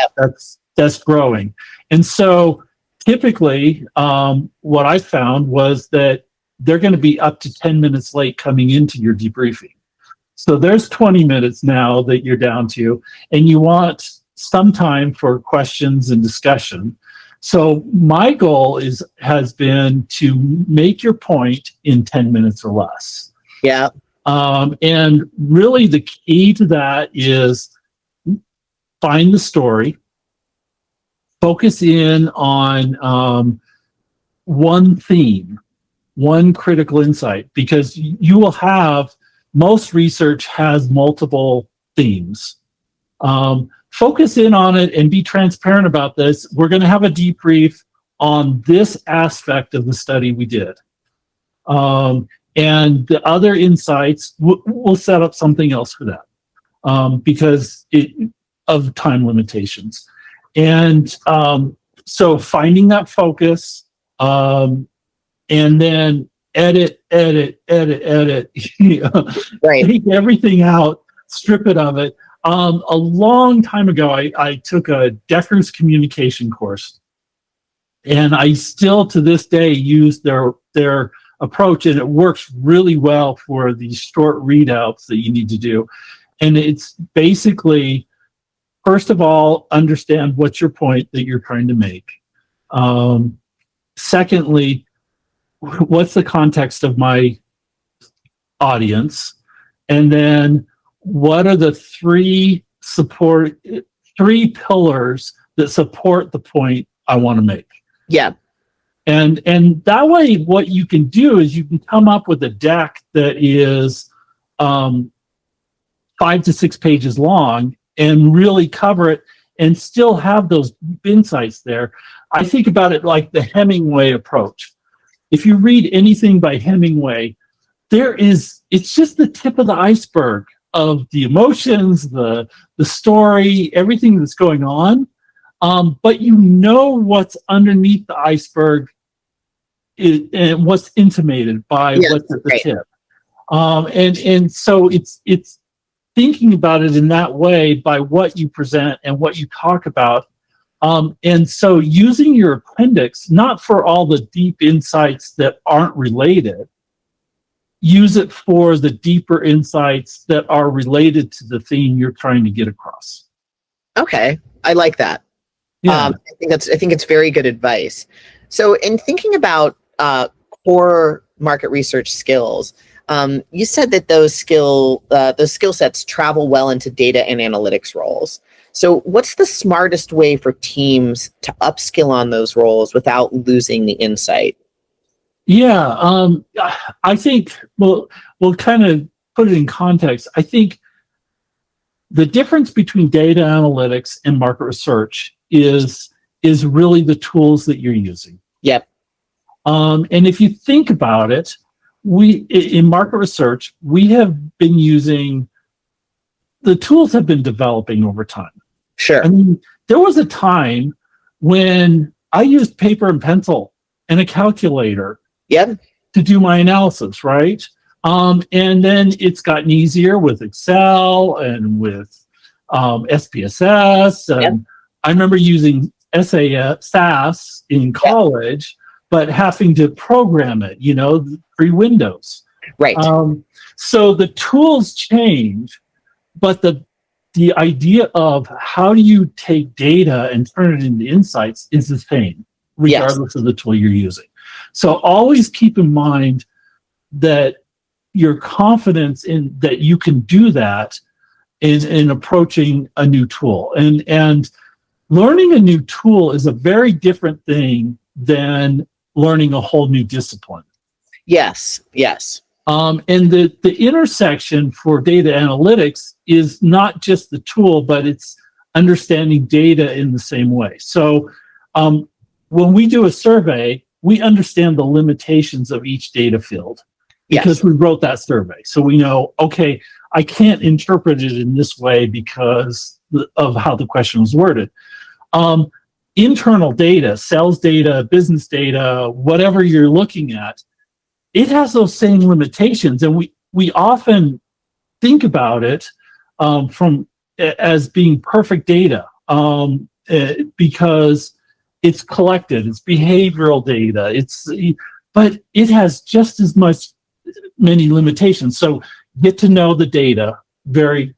That's growing. And so typically what I found was that they're going to be up to 10 minutes late coming into your debriefing. So there's 20 minutes now that you're down to, and you want some time for questions and discussion. So my goal has been to make your point in 10 minutes or less. Yeah. And really the key to that is find the story, focus in on one theme, one critical insight, because you will have, most research has multiple themes. Focus in on it and be transparent about this. We're going to have a debrief on this aspect of the study we did. And the other insights, we'll set up something else for that because of time limitations. And so finding that focus, and then edit, right. Take everything out, strip it of it. A long time ago, I took a Decker's communication course, and I still to this day use their approach, and it works really well for these short readouts that you need to do. And it's basically, first of all, understand what's your point that you're trying to make. Secondly, what's the context of my audience? And then what are the three pillars that support the point I want to make? Yeah. And that way, what you can do is you can come up with a deck that is 5 to 6 pages long and really cover it and still have those insights there. I think about it like the Hemingway approach. If you read anything by Hemingway, it's just the tip of the iceberg of the emotions, the story, everything that's going on. But you know what's underneath the iceberg and what's intimated by what's at the tip. And so it's thinking about it in that way by what you present and what you talk about. And so using your appendix, not for all the deep insights that aren't related, use it for the deeper insights that are related to the theme you're trying to get across. Okay, I like that. Yeah. I think it's very good advice. So in thinking about core market research skills, you said that those skill sets travel well into data and analytics roles. So what's the smartest way for teams to upskill on those roles without losing the insight? Yeah, I think we'll kind of put it in context. I think the difference between data analytics and market research is really the tools that you're using. Yep. And if you think about it, in market research, we have been using, the tools have been developing over time. Sure. I mean, there was a time when I used paper and pencil and a calculator to do my analysis, right? And then it's gotten easier with Excel and with SPSS. Yep. I remember using SAS in college, but having to program it, pre-Windows. Right. So the tools change, but the idea of how do you take data and turn it into insights is the same, regardless of the tool you're using. So always keep in mind that your confidence in that you can do that in approaching a new tool. And learning a new tool is a very different thing than learning a whole new discipline. Yes. And the intersection for data analytics is not just the tool, but it's understanding data in the same way. So when we do a survey, we understand the limitations of each data field because we wrote that survey. So we know, okay, I can't interpret it in this way because of how the question was worded. Internal data, sales data, business data, whatever you're looking at, it has those same limitations. And we often think about it as being perfect data because it's collected, it's behavioral data, but it has just as many limitations. So get to know the data very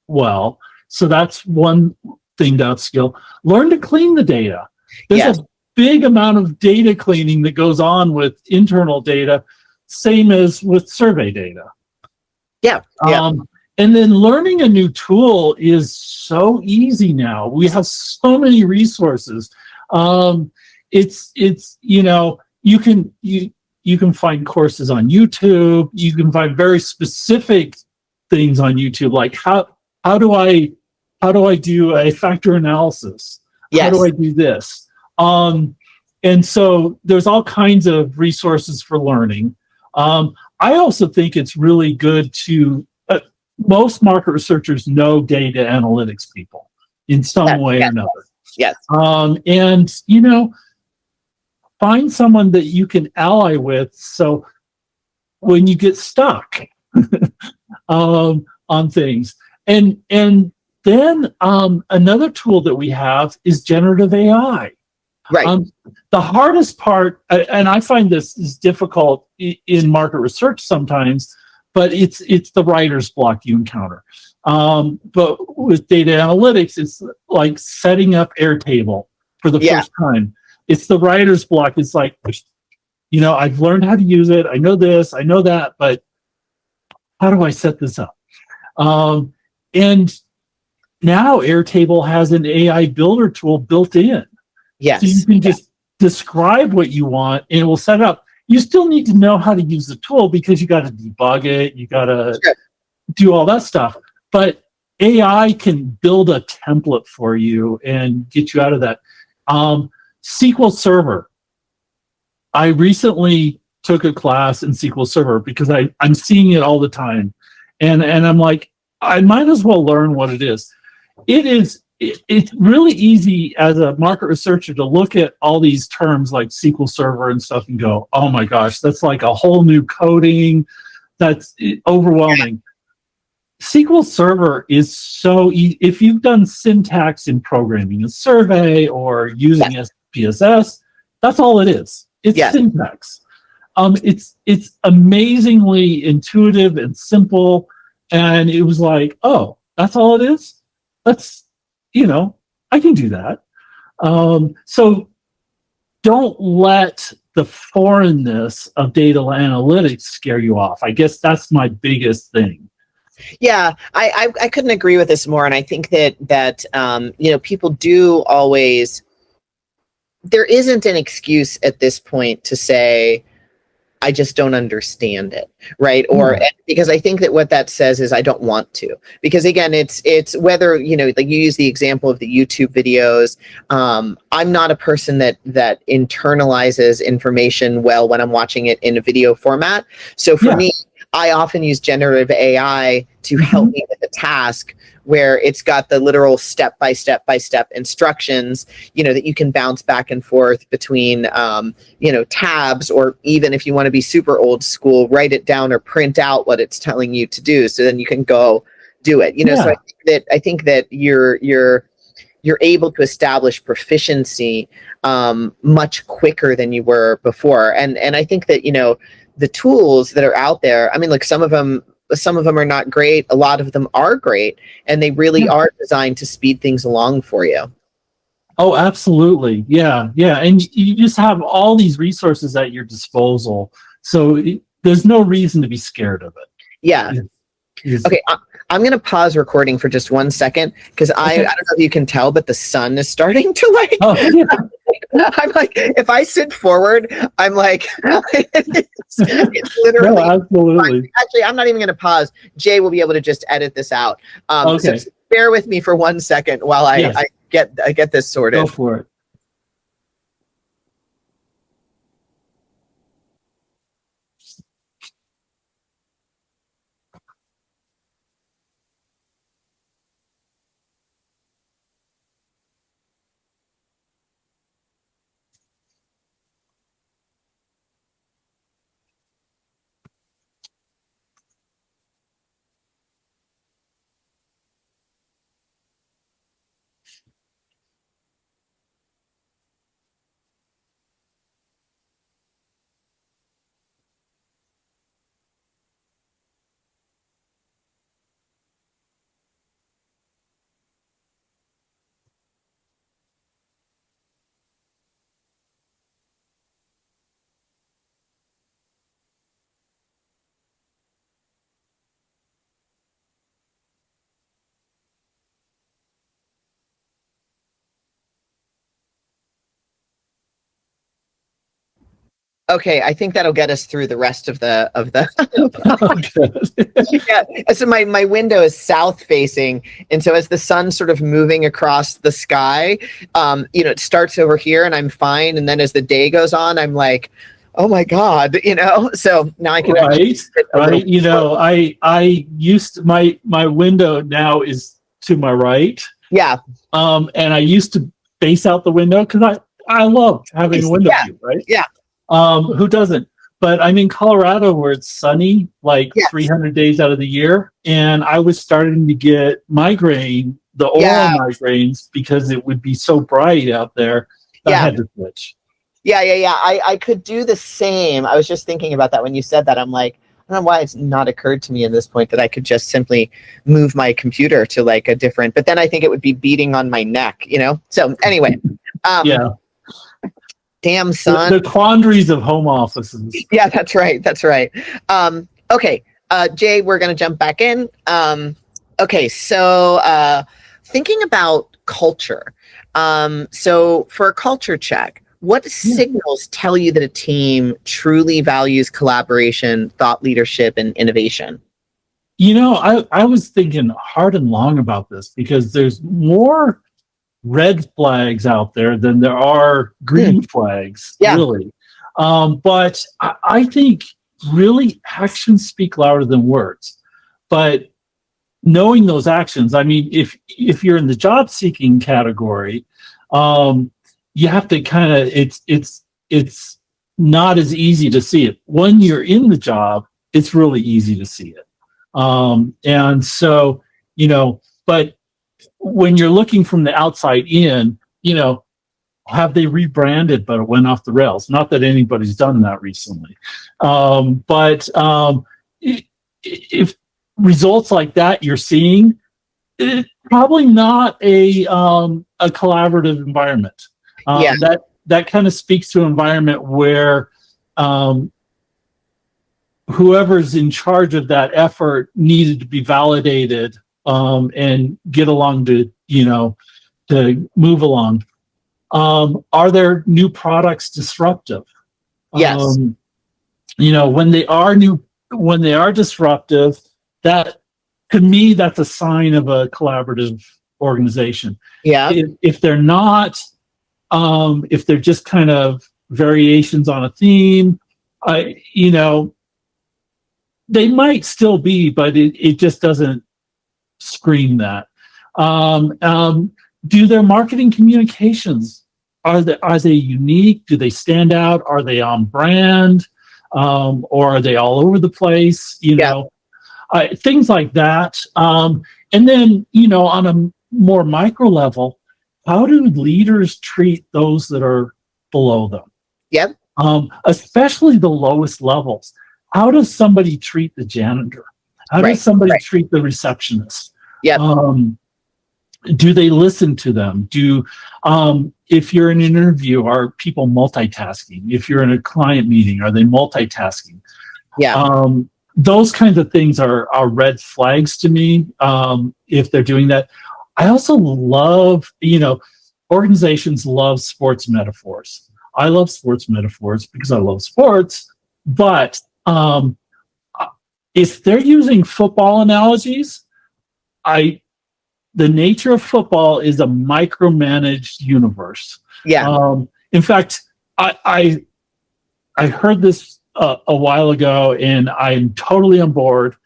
well. So that's one thing to upskill. Learn to clean the data. There's a big amount of data cleaning that goes on with internal data, same as with survey data. And then learning a new tool is so easy now. We have so many resources. It's you can find courses on YouTube. You can find very specific things on YouTube, like how do I do a factor analysis? How do I do this? And so there's all kinds of resources for learning. I also think it's really good to, most market researchers know data analytics people in some way or another. And, find someone that you can ally with. So when you get stuck on things, and then another tool that we have is generative AI. Right. The hardest part, and I find this is difficult in market research sometimes, but it's the writer's block you encounter. But with data analytics, it's like setting up Airtable for the first time. It's the writer's block. It's like, I've learned how to use it. I know this, I know that, but how do I set this up? And now Airtable has an AI builder tool built in. So you can just describe what you want and it will set it up. You still need to know how to use the tool because you got to debug it. You got to do all that stuff. But AI can build a template for you and get you out of that. SQL Server. I recently took a class in SQL Server because I'm seeing it all the time. And I'm like, I might as well learn what it is. It's really easy as a market researcher to look at all these terms like SQL Server and stuff and go, oh my gosh, that's like a whole new coding. That's overwhelming. SQL Server is so easy. If you've done syntax in programming a survey or using SPSS, that's all it is. It's syntax. It's amazingly intuitive and simple. And it was like, oh, that's all it is? I can do that. So don't let the foreignness of data analytics scare you off. I guess that's my biggest thing. Yeah, I couldn't agree with this more. And I think that people do always, there isn't an excuse at this point to say, I just don't understand it, right? Or because I think that what that says is I don't want to. Because again, it's whether like you use the example of the YouTube videos. I'm not a person that internalizes information well when I'm watching it in a video format. So for me, I often use generative AI to help me with a task where it's got the literal step-by-step instructions, that you can bounce back and forth between, tabs, or even if you want to be super old school, write it down or print out what it's telling you to do. So then you can go do it. So Yeah. I think that you're able to establish proficiency much quicker than you were before. And I think that, the tools that are out there, I mean, like some of them are not great. A lot of them are great, and they really Yeah. are designed to speed things along for you. Oh, absolutely. Yeah. Yeah. And you just have all these resources at your disposal. So there's no reason to be scared of it. Yeah. Okay. I'm going to pause recording for just 1 second because I don't know if you can tell, but the sun is starting to like, I'm like, if I sit forward, I'm like, it's literally. No, absolutely. Actually, I'm not even going to pause. Jay will be able to just edit this out. So bear with me for 1 second while I get this sorted. Go for it. Okay, I think that'll get us through the rest of the Yeah. So my window is south facing, and so as the sun's sort of moving across the sky, it starts over here, and I'm fine, and then as the day goes on, I'm like, oh my God, So now I can right. I used to, my window now is to my right. Yeah. And I used to face out the window because I love having a window view, right? Yeah. Who doesn't? But I'm in Colorado where it's sunny, like 300 days out of the year. And I was starting to get the oral migraines because it would be so bright out there. I had to switch. Yeah. I could do the same. I was just thinking about that when you said that. I'm like, I don't know why it's not occurred to me at this point that I could just simply move my computer to like a different, but then I think it would be beating on my neck, So anyway, damn sun. The quandaries of home offices. Yeah, that's right. Okay, Jay, we're going to jump back in. Okay, so thinking about culture. So for a culture check, what signals tell you that a team truly values collaboration, thought leadership, and innovation? I was thinking hard and long about this because there's more red flags out there than there are green flags, really. But I think really actions speak louder than words. But knowing those actions, I mean, if you're in the job seeking category, you have to kind of it's not as easy to see it. When you're in the job, it's really easy to see it. And so, but when you're looking from the outside in, have they rebranded but it went off the rails? Not that anybody's done that recently. But if results like that you're seeing, it's probably not a collaborative environment. That kind of speaks to an environment where whoever's in charge of that effort needed to be validated and get along to move along. Are there new products disruptive? Yes. When they are disruptive, that to me that's a sign of a collaborative organization. Yeah. If they're not, if they're just kind of variations on a theme, they might still be, but it just doesn't scream that. Do their marketing communications, are they unique? Do they stand out? Are they on brand? Or are they all over the place? things like that. And then, on a more micro level, how do leaders treat those that are below them? Yep. Especially the lowest levels. How does somebody treat the janitor? How does somebody treat the receptionist? Yep. Do they listen to them? If you're in an interview, are people multitasking? If you're in a client meeting, are they multitasking? Yeah. Those kinds of things are red flags to me if they're doing that. I also love, organizations love sports metaphors. I love sports metaphors because I love sports, but if they're using football analogies, the nature of football is a micromanaged universe. Yeah. In fact, I heard this a while ago, and I'm totally on board.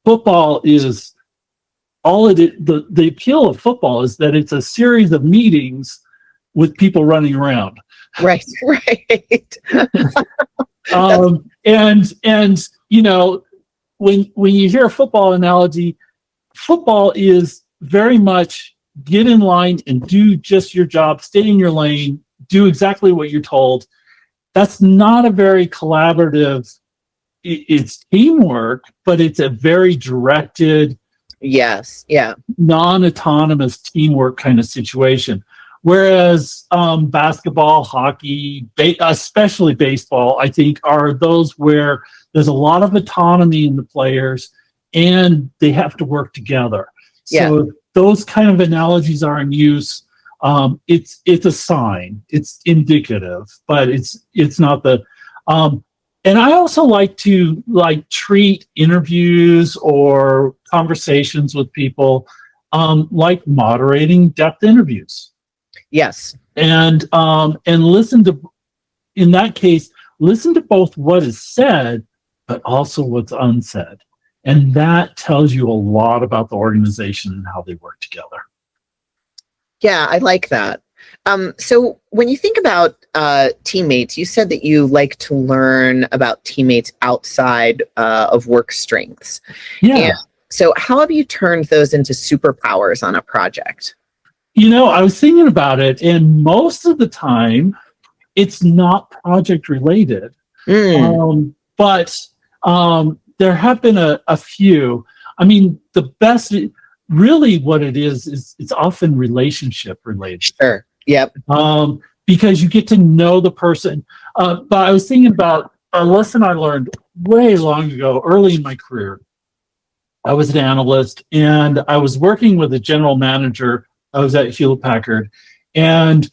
Football is all it is. The appeal of football is that it's a series of meetings with people running around. Right. Right. And when you hear a football analogy, football is very much get in line and do just your job, stay in your lane, do exactly what you're told. That's not a very collaborative, it's teamwork, but it's a very directed, yes, yeah, non-autonomous teamwork kind of situation. Whereas basketball, hockey, especially baseball, I think are those where there's a lot of autonomy in the players and they have to work together. So those kind of analogies are in use. It's a sign, it's indicative, but it's not the. And I also like to treat interviews or conversations with people like moderating depth interviews. Yes. And listen to, in that case, listen to both what is said, but also what's unsaid. And that tells you a lot about the organization and how they work together. Yeah, I like that. So when you think about teammates, you said that you like to learn about teammates outside of work strengths. Yeah. And so how have you turned those into superpowers on a project? I was thinking about it, and most of the time, it's not project related. But there have been a few. I mean, the best, really what it is it's often relationship related. Sure. Yep. Because you get to know the person. But I was thinking about a lesson I learned way long ago, early in my career. I was an analyst, and I was working with a general manager. I was at Hewlett Packard, and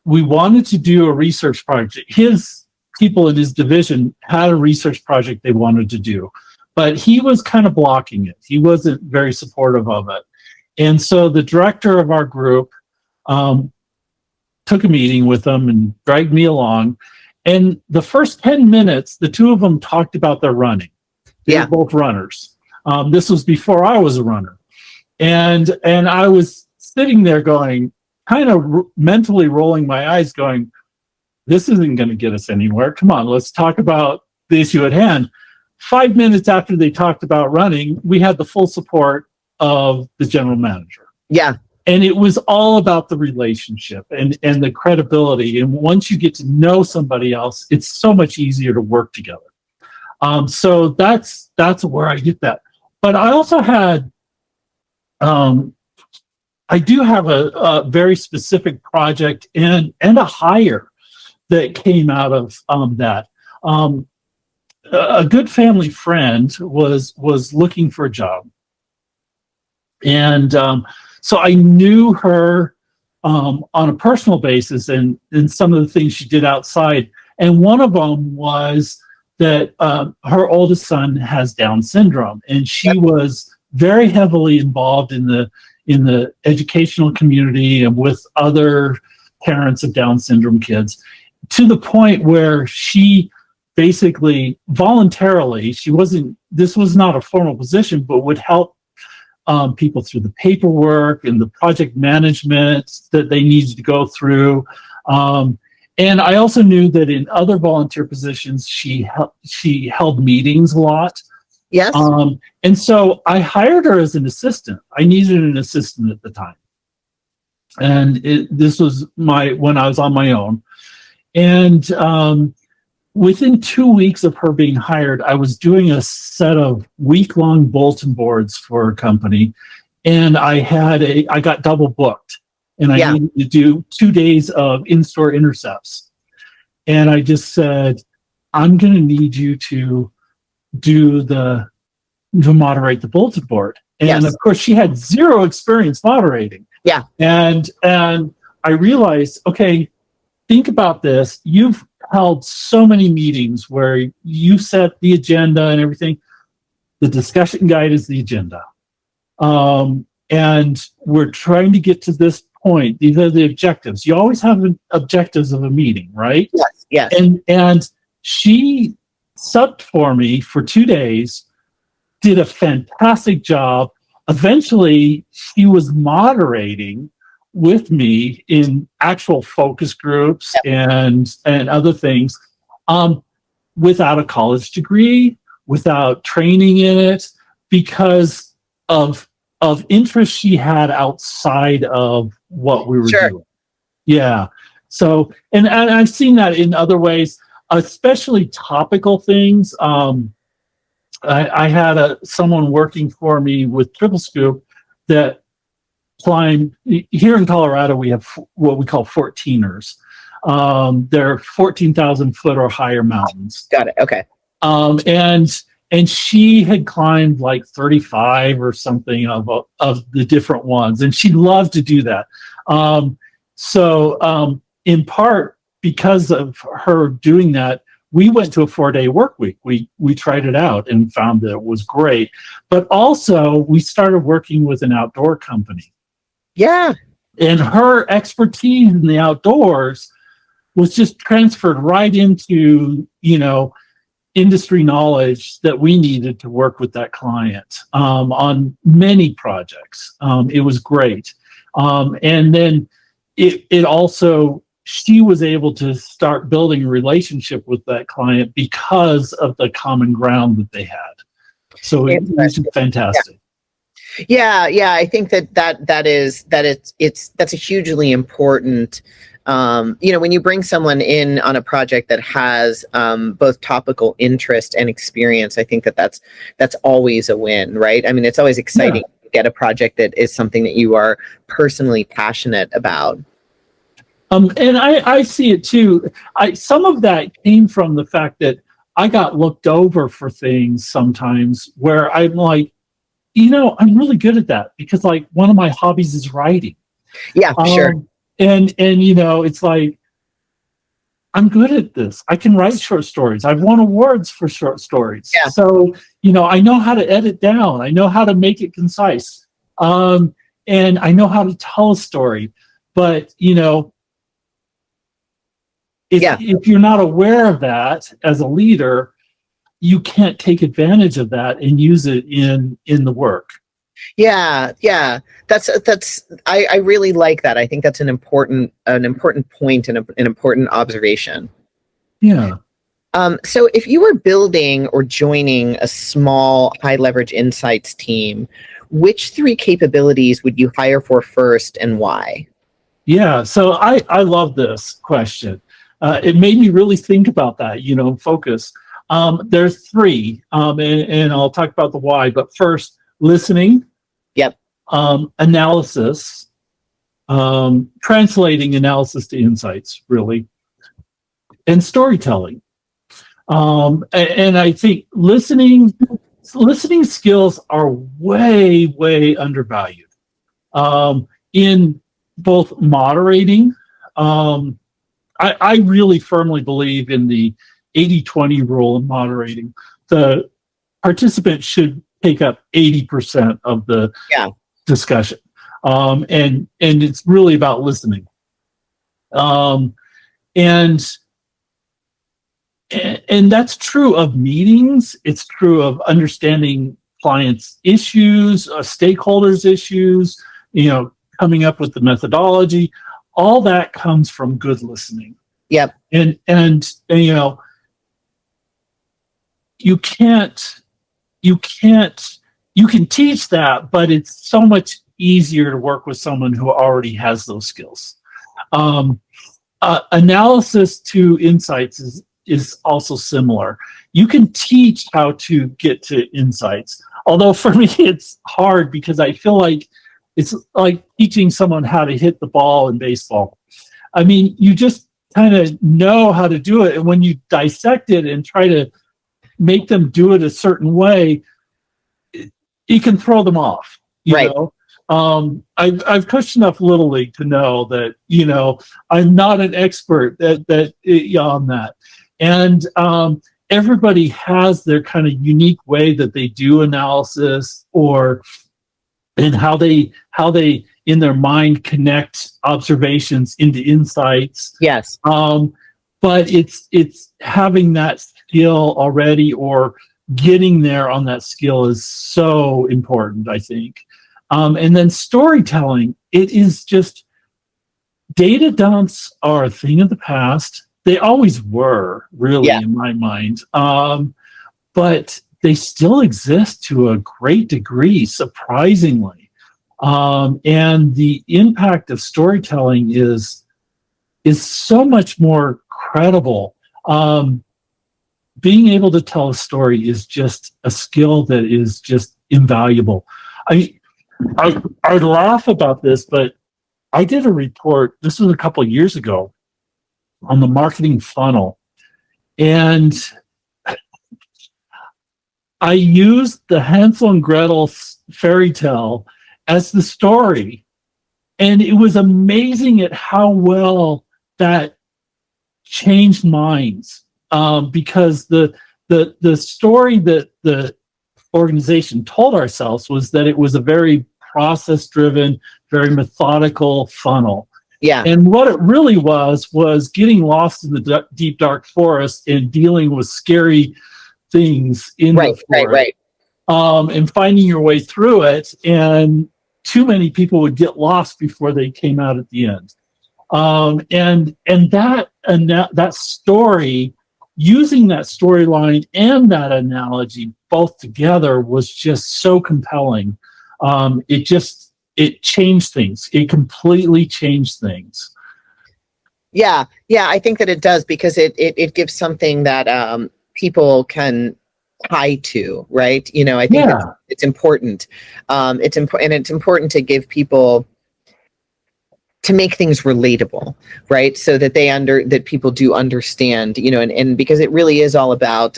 we wanted to do a research project. His people in his division had a research project they wanted to do, but he was kind of blocking it. He wasn't very supportive of it. And so the director of our group took a meeting with them and dragged me along. And the first 10 minutes, the two of them talked about their running. They were both runners. This was before I was a runner. And I was sitting there going, kind of mentally rolling my eyes going, this isn't going to get us anywhere. Come on, let's talk about the issue at hand. 5 minutes after they talked about running, we had the full support of the general manager. Yeah. And it was all about the relationship and the credibility. And once you get to know somebody else, it's so much easier to work together. So that's where I get that. But I also had, I do have a very specific project and a hire that came out of that. A good family friend was looking for a job. And so I knew her on a personal basis and some of the things she did outside. And one of them was that her oldest son has Down syndrome, and she was very heavily involved in the educational community and with other parents of Down syndrome kids, to the point where she basically voluntarily, this was not a formal position, but would help people through the paperwork and the project management that they needed to go through. And I also knew that in other volunteer positions, she held meetings a lot. Yes. And so I hired her as an assistant. I needed an assistant at the time. And this was when I was on my own. And within 2 weeks of her being hired, I was doing a set of week-long bulletin boards for a company. And I got double booked. And I needed to do 2 days of in-store intercepts. And I just said, I'm going to need you to moderate the bulletin board. And of course, she had zero experience moderating. Yeah. And I realized, okay, think about this. You've held so many meetings where you set the agenda and everything. The discussion guide is the agenda. And we're trying to get to this point. These are the objectives. You always have objectives of a meeting, right? Yes. Yes. And she subbed for me for 2 days, did a fantastic job. Eventually, she was moderating with me in actual focus groups and other things, without a college degree, without training in it, because of interest she had outside of what we were doing. Yeah. So, and I've seen that in other ways, especially topical things. I had someone working for me with Triple Scoop that climbed. Here in Colorado, we have what we call 14ers. They're 14,000 foot or higher mountains. Got it. Okay. And she had climbed like 35 or something of the different ones, and she loved to do that. So in part because of her doing that, we went to a 4-day work week. We tried it out and found that it was great. But also, we started working with an outdoor company. Yeah. And her expertise in the outdoors was just transferred right into, industry knowledge that we needed to work with that client on many projects. It was great. And then it also, she was able to start building a relationship with that client because of the common ground that they had. So it was fantastic. Yeah. I think that's a hugely important. When you bring someone in on a project that has both topical interest and experience, I think that's always a win, right? I mean, it's always exciting to get a project that is something that you are personally passionate about. And I see it too. Some of that came from the fact that I got looked over for things sometimes where I'm like, I'm really good at that because like one of my hobbies is writing. Yeah, sure. And it's like, I'm good at this. I can write short stories. I've won awards for short stories. Yeah. So, I know how to edit down. I know how to make it concise. And I know how to tell a story. But, if you're not aware of that as a leader, you can't take advantage of that and use it in the work. Yeah. That's I really like that. I think that's an important point and an important observation. Yeah. So if you were building or joining a small high leverage insights team, which 3 capabilities would you hire for first and why? Yeah. So I love this question. It made me really think about that, focus. There's 3, and I'll talk about the why, but first, listening. Yep. Analysis, translating analysis to insights, really, and storytelling. And I think listening skills are way, way undervalued. In both moderating, I really firmly believe in the 80-20 rule in moderating. The participant should take up 80% of the discussion. And it's really about listening. And that's true of meetings. It's true of understanding clients' issues, stakeholders' issues, coming up with the methodology. All that comes from good listening. Yep. And you know, you can't you can't you can teach that, but it's so much easier to work with someone who already has those skills. Um, Analysis to insights is also similar. You can teach how to get to insights, although for me it's hard because I feel like it's like teaching someone how to hit the ball in baseball. I mean, you just kind of know how to do it, and when you dissect it and try to make them do it a certain way, you can throw them off. You Right. know, I've coached enough little league to know that I'm not an expert on that, and everybody has their kind of unique way that they do analysis, or and how they in their mind connect observations into insights. Yes. But it's having that skill already, or getting there on that skill, is so important, I think. And then storytelling, it is just, data dumps are a thing of the past. They always were, really, Yeah. in my mind. But they still exist to a great degree, surprisingly. And the impact of storytelling is so much more credible. Being able to tell a story is just a skill that is just invaluable. I laugh about this, but I did a report, this was a couple of years ago, on the marketing funnel. And I used the Hansel and Gretel fairy tale as the story. And it was amazing at how well that changed minds, because the story that the organization told ourselves was that it was a very process driven, very methodical funnel. Yeah. And what it really was getting lost in the deep dark forest and dealing with scary things in the forest, and finding your way through it. And too many people would get lost before they came out at the end. And that story, using that storyline and that analogy both together, was just so compelling. It changed things. It completely changed things. Yeah. Yeah. I think that it does, because it gives something that people can tie to, right? I think that it's important. It's important, and it's important to give people, to make things relatable, right? So that that people do understand, and because it really is all about,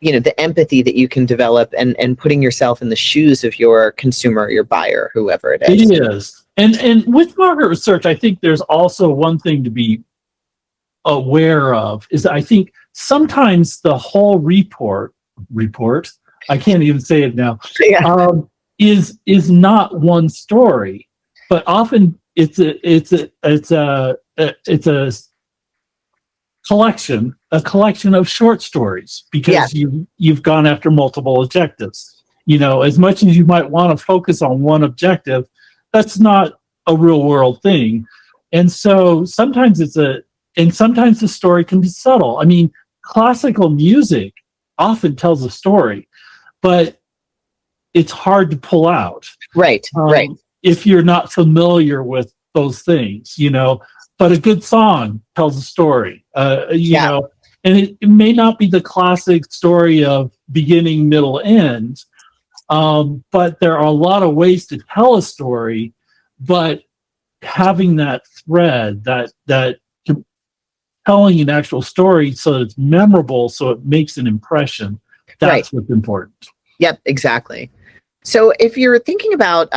the empathy that you can develop, and putting yourself in the shoes of your consumer, your buyer, whoever it is. It is. And with market research, I think there's also one thing to be aware of, is I think sometimes the whole report, I can't even say it now, Yeah. Is not one story, but often it's a collection of short stories, because you've gone after multiple objectives. As much as you might want to focus on one objective, that's not a real world thing. And so sometimes sometimes the story can be subtle. I mean, classical music often tells a story, but it's hard to pull out. Right. Right. If you're not familiar with those things, but a good song tells a story, know, and it may not be the classic story of beginning, middle, end, but there are a lot of ways to tell a story, but having that thread, that telling an actual story so that it's memorable, so it makes an impression, that's what's important. Yep, exactly. So if you're thinking about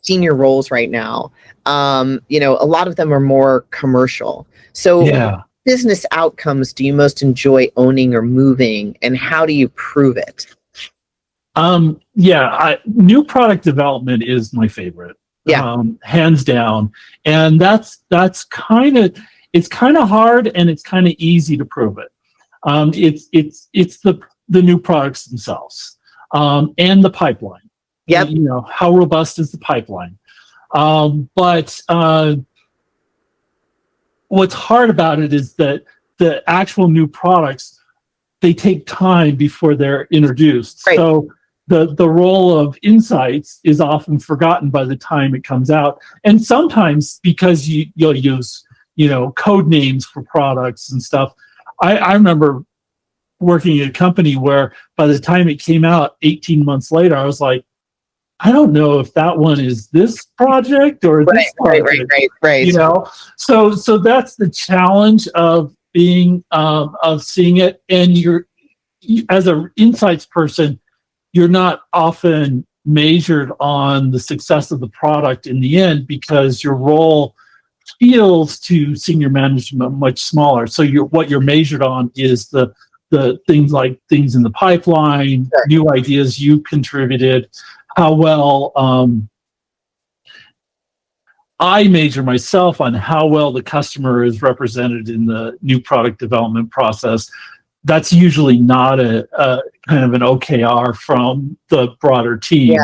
senior roles right now, a lot of them are more commercial. So what business outcomes do you most enjoy owning or moving, and how do you prove it? New product development is my favorite. Hands down. And that's kind of, it's kind of hard, and it's kind of easy to prove it. It's the new products themselves, and the pipeline. Yep. How robust is the pipeline? But what's hard about it is that the actual new products, they take time before they're introduced. Right. So the role of insights is often forgotten by the time it comes out. And sometimes because you'll use, code names for products and stuff. I remember working at a company where by the time it came out 18 months later, I was like, I don't know if that one is this project or this project. Right. So that's the challenge of being of seeing it. And as an insights person, you're not often measured on the success of the product in the end because your role feels to senior management much smaller. So what you're measured on is the things like things in the pipeline, Sure. new ideas you contributed, how well I measure myself on how well the customer is represented in the new product development process. That's usually not a kind of an OKR from the broader team,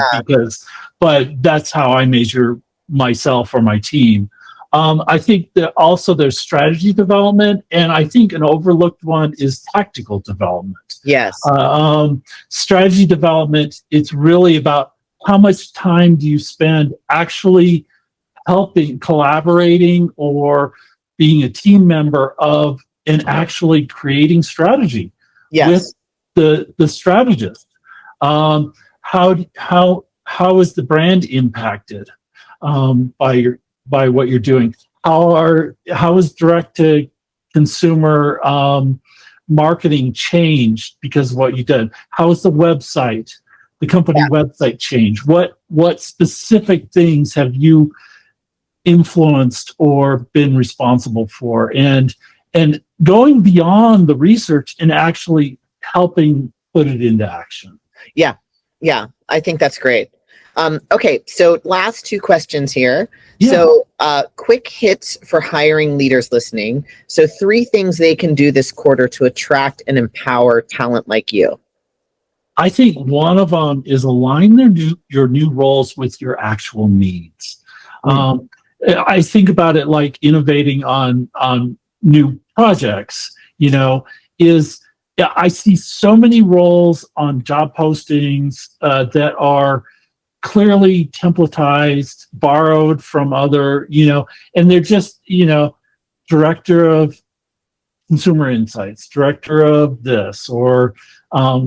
but that's how I measure myself or my team. I think that also there's strategy development, and I think an overlooked one is tactical development. Yes. Strategy development, it's really about how much time do you spend actually helping, collaborating, or being a team member of and actually creating strategy with the strategist. How is the brand impacted by what you're doing? How is direct to consumer marketing changed because of what you did? How is the company website changed? What specific things have you influenced or been responsible for? And going beyond the research and actually helping put it into action. Yeah, I think that's great. Okay, so last two questions here. Yeah. So quick hits for hiring leaders listening. So 3 things they can do this quarter to attract and empower talent like you. I think one of them is align your new roles with your actual needs. I think about it like innovating on new projects, I see so many roles on job postings that are clearly templatized, borrowed from other, and they're just, director of consumer insights, director of this, or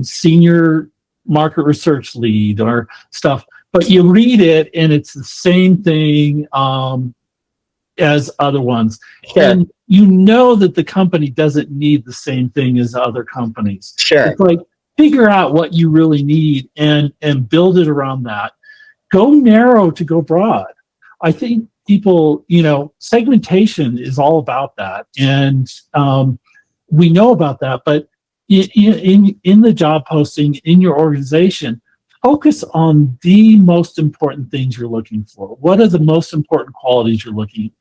senior market research lead or stuff. But you read it and it's the same thing as other ones. Sure. And you know that the company doesn't need the same thing as other companies. Sure. It's like, figure out what you really need and build it around that. Go narrow to go broad. I think people, segmentation is all about that. And we know about that, but in the job posting, in your organization, focus on the most important things you're looking for. What are the most important qualities you're looking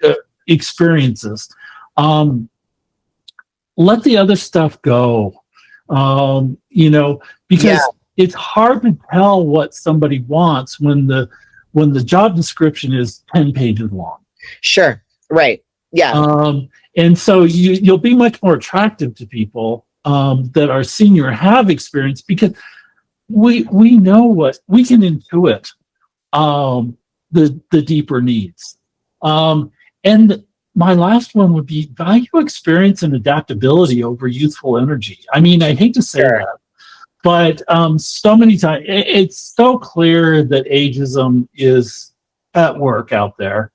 experiences? Let the other stuff go. Because it's hard to tell what somebody wants when the job description is 10 pages long. Sure. Right. Yeah. And so you'll be much more attractive to people that are senior, have experience, because we know what we can intuit the deeper needs. And my last one would be value experience and adaptability over youthful energy. I mean, I hate to say that, but so many times it's so clear that ageism is at work out there.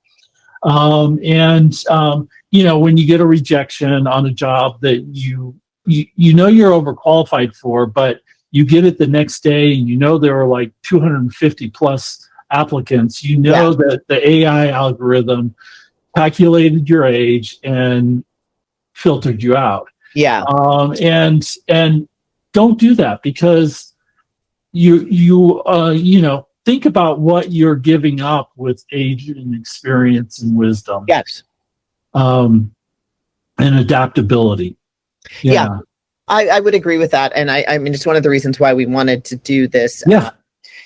When you get a rejection on a job that you know you're overqualified for, but you get it the next day and there are like 250 plus applicants, that the AI algorithm calculated your age and filtered you out. Yeah. And don't do that, because you think about what you're giving up with age and experience and wisdom. Yes. And adaptability. Yeah. I would agree with that. And I mean, it's one of the reasons why we wanted to do this.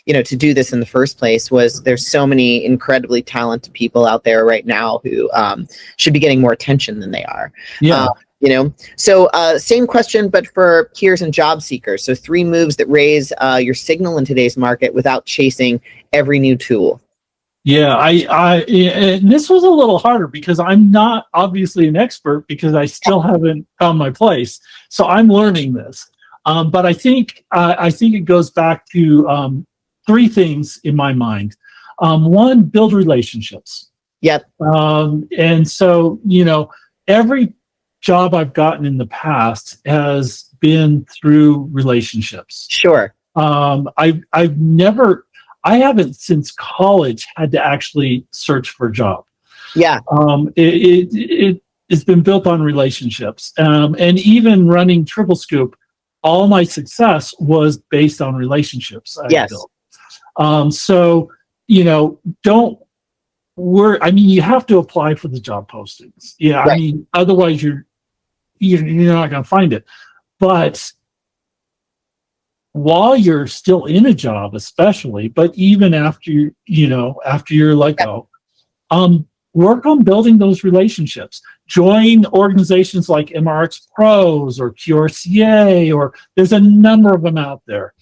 to do this in the first place was there's so many incredibly talented people out there right now who should be getting more attention than they are. Yeah. So same question, but for peers and job seekers. So 3 moves that raise your signal in today's market without chasing every new tool. Yeah, and this was a little harder because I'm not obviously an expert because I still haven't found my place. So I'm learning this. But I think it goes back to 3 things in my mind. 1, build relationships. Yep. And so, every job I've gotten in the past has been through relationships. Sure. I haven't since college had to actually search for a job. Yeah. It's been built on relationships. And even running Triple Scoop, all my success was based on relationships I built. So, don't worry. I mean, you have to apply for the job postings. Yeah. Right. I mean, otherwise you're not going to find it. But while you're still in a job, especially, but even after you're let go, work on building those relationships. Join organizations like MRX Pros or QRCA, or there's a number of them out there.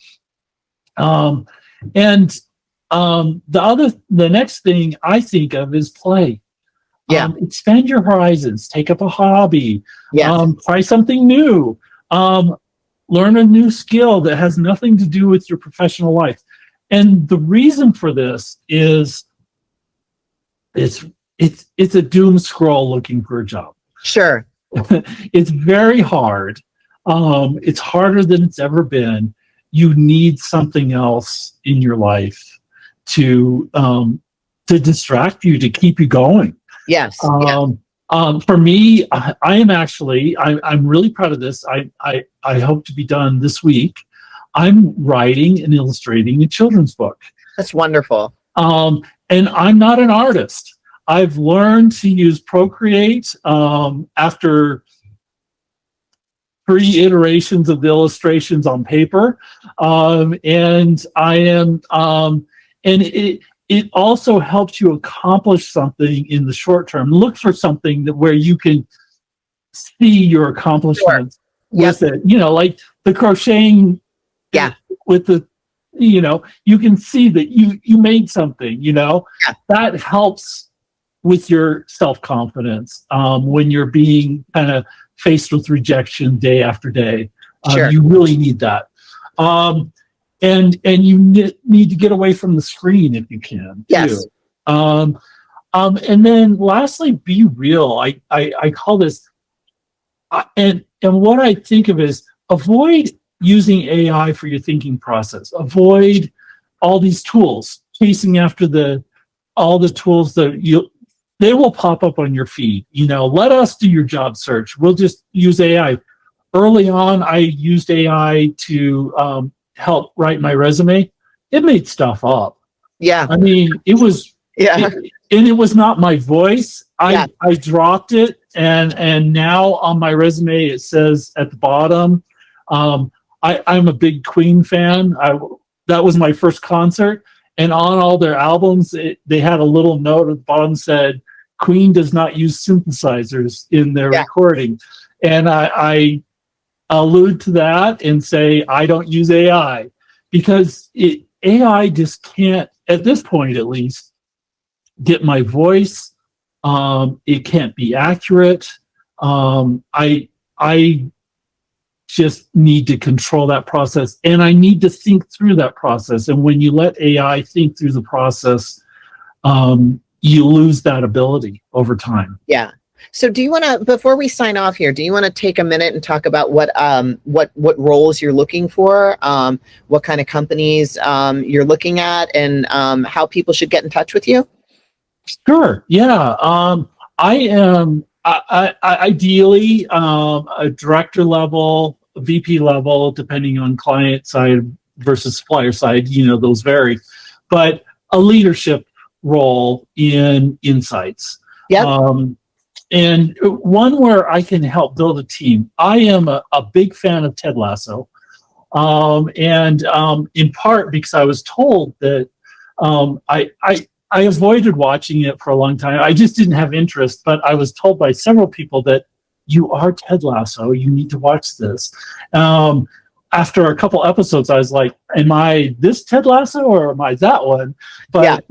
The next thing I think of is play. Yeah. Expand your horizons. Take up a hobby. Yes. Try something new. Learn a new skill that has nothing to do with your professional life. And the reason for this is it's a doom scroll looking for a job. Sure. It's very hard. It's harder than it's ever been. You need something else in your life to distract you, to keep you going. Yes. For me, I'm really proud of this. I hope to be done this week. I'm writing and illustrating a children's book. That's wonderful. And I'm not an artist. I've learned to use Procreate after 3 iterations of the illustrations on paper. It also helps you accomplish something in the short term. Look for something where you can see your accomplishments with it. Like the crocheting. Yeah. With the, you can see that you made something. That helps with your self-confidence when you're being kind of faced with rejection day after day. Sure. You really need that. And you need to get away from the screen if you can. Yes. Too. And then lastly, be real. I call this, and what I think of is avoid using AI for your thinking process. Avoid all these tools, chasing after all the tools that they will pop up on your feed. Let us do your job search. We'll just use AI. Early on, I used AI to help write my resume. It made stuff up. Yeah. I mean, it was, and it was not my voice. I dropped it. And now on my resume, it says at the bottom, I'm a big Queen fan. That was my first concert. And on all their albums, they had a little note at the bottom said, Queen does not use synthesizers in their recording. And I allude to that and say, I don't use AI because AI just can't, at this point at least, get my voice. It can't be accurate. I just need to control that process, and I need to think through that process. And when you let AI think through the process, you lose that ability over time. Yeah. So do you want to, before we sign off here, do you want to take a minute and talk about what roles you're looking for, what kind of companies you're looking at, and how people should get in touch with you? Sure. Yeah. I am ideally a director level, a VP level, depending on client side versus supplier side. Those vary, but a leadership role in insights. Yep. And one where I can help build a team. I am a big fan of Ted Lasso. And in part because I was told that I avoided watching it for a long time. I just didn't have interest, but I was told by several people that you are Ted Lasso. You need to watch this. After a couple episodes, I was like, am I this Ted Lasso or am I that one? But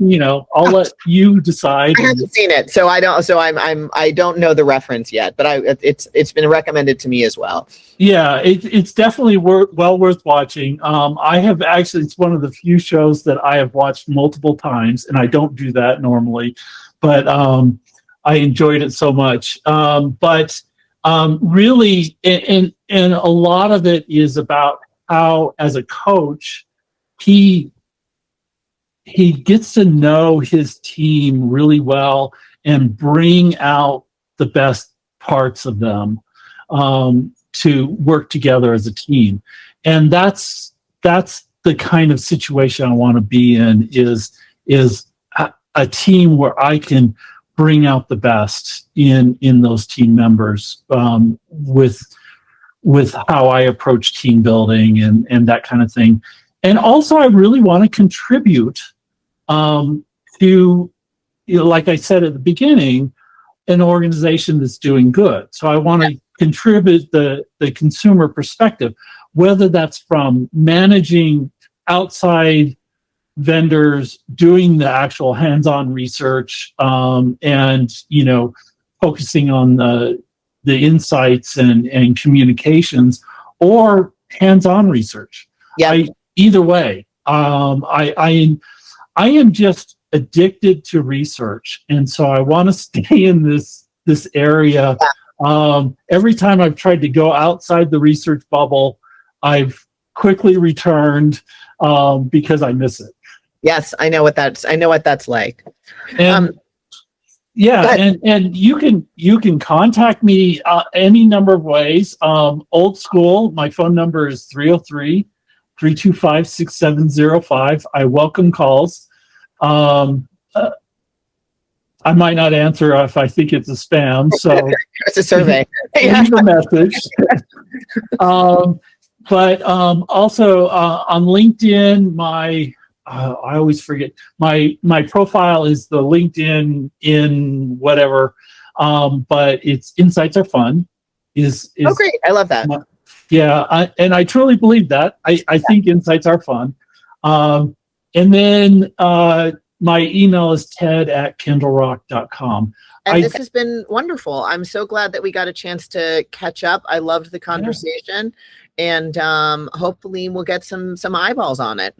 I'll let you decide. I haven't seen it, so I don't. So I don't know the reference yet, but it's been recommended to me as well. Yeah, it's definitely well worth watching. I have actually, it's one of the few shows that I have watched multiple times, and I don't do that normally, but I enjoyed it so much. But really, and a lot of it is about how, as a coach, he gets to know his team really well and bring out the best parts of them to work together as a team. And that's the kind of situation I want to be in, is a team where I can bring out the best in those team members, with how I approach team building and that kind of thing. And also, I really want to contribute to, like I said at the beginning, an organization that's doing good. So I want to contribute the consumer perspective, whether that's from managing outside vendors, doing the actual hands-on research, and focusing on the insights and communications, or hands-on research. Yeah. Either way, I am just addicted to research, and so I want to stay in this area. Every time I've tried to go outside the research bubble, I've quickly returned because I miss it. Yes, I know what that's like. And and you can contact me any number of ways. Old school, my phone number is 303-325-6705. I welcome calls. I might not answer if I think it's a spam. So it's a survey. Leave a message. But also on LinkedIn, I always forget, my profile is the LinkedIn in whatever, but it's Insights Are Fun. Oh, great! I love that. And I truly believe that. I think insights are fun. And then my email is ted@kendallrock.com. And this has been wonderful. I'm so glad that we got a chance to catch up. I loved the conversation, and hopefully we'll get some eyeballs on it.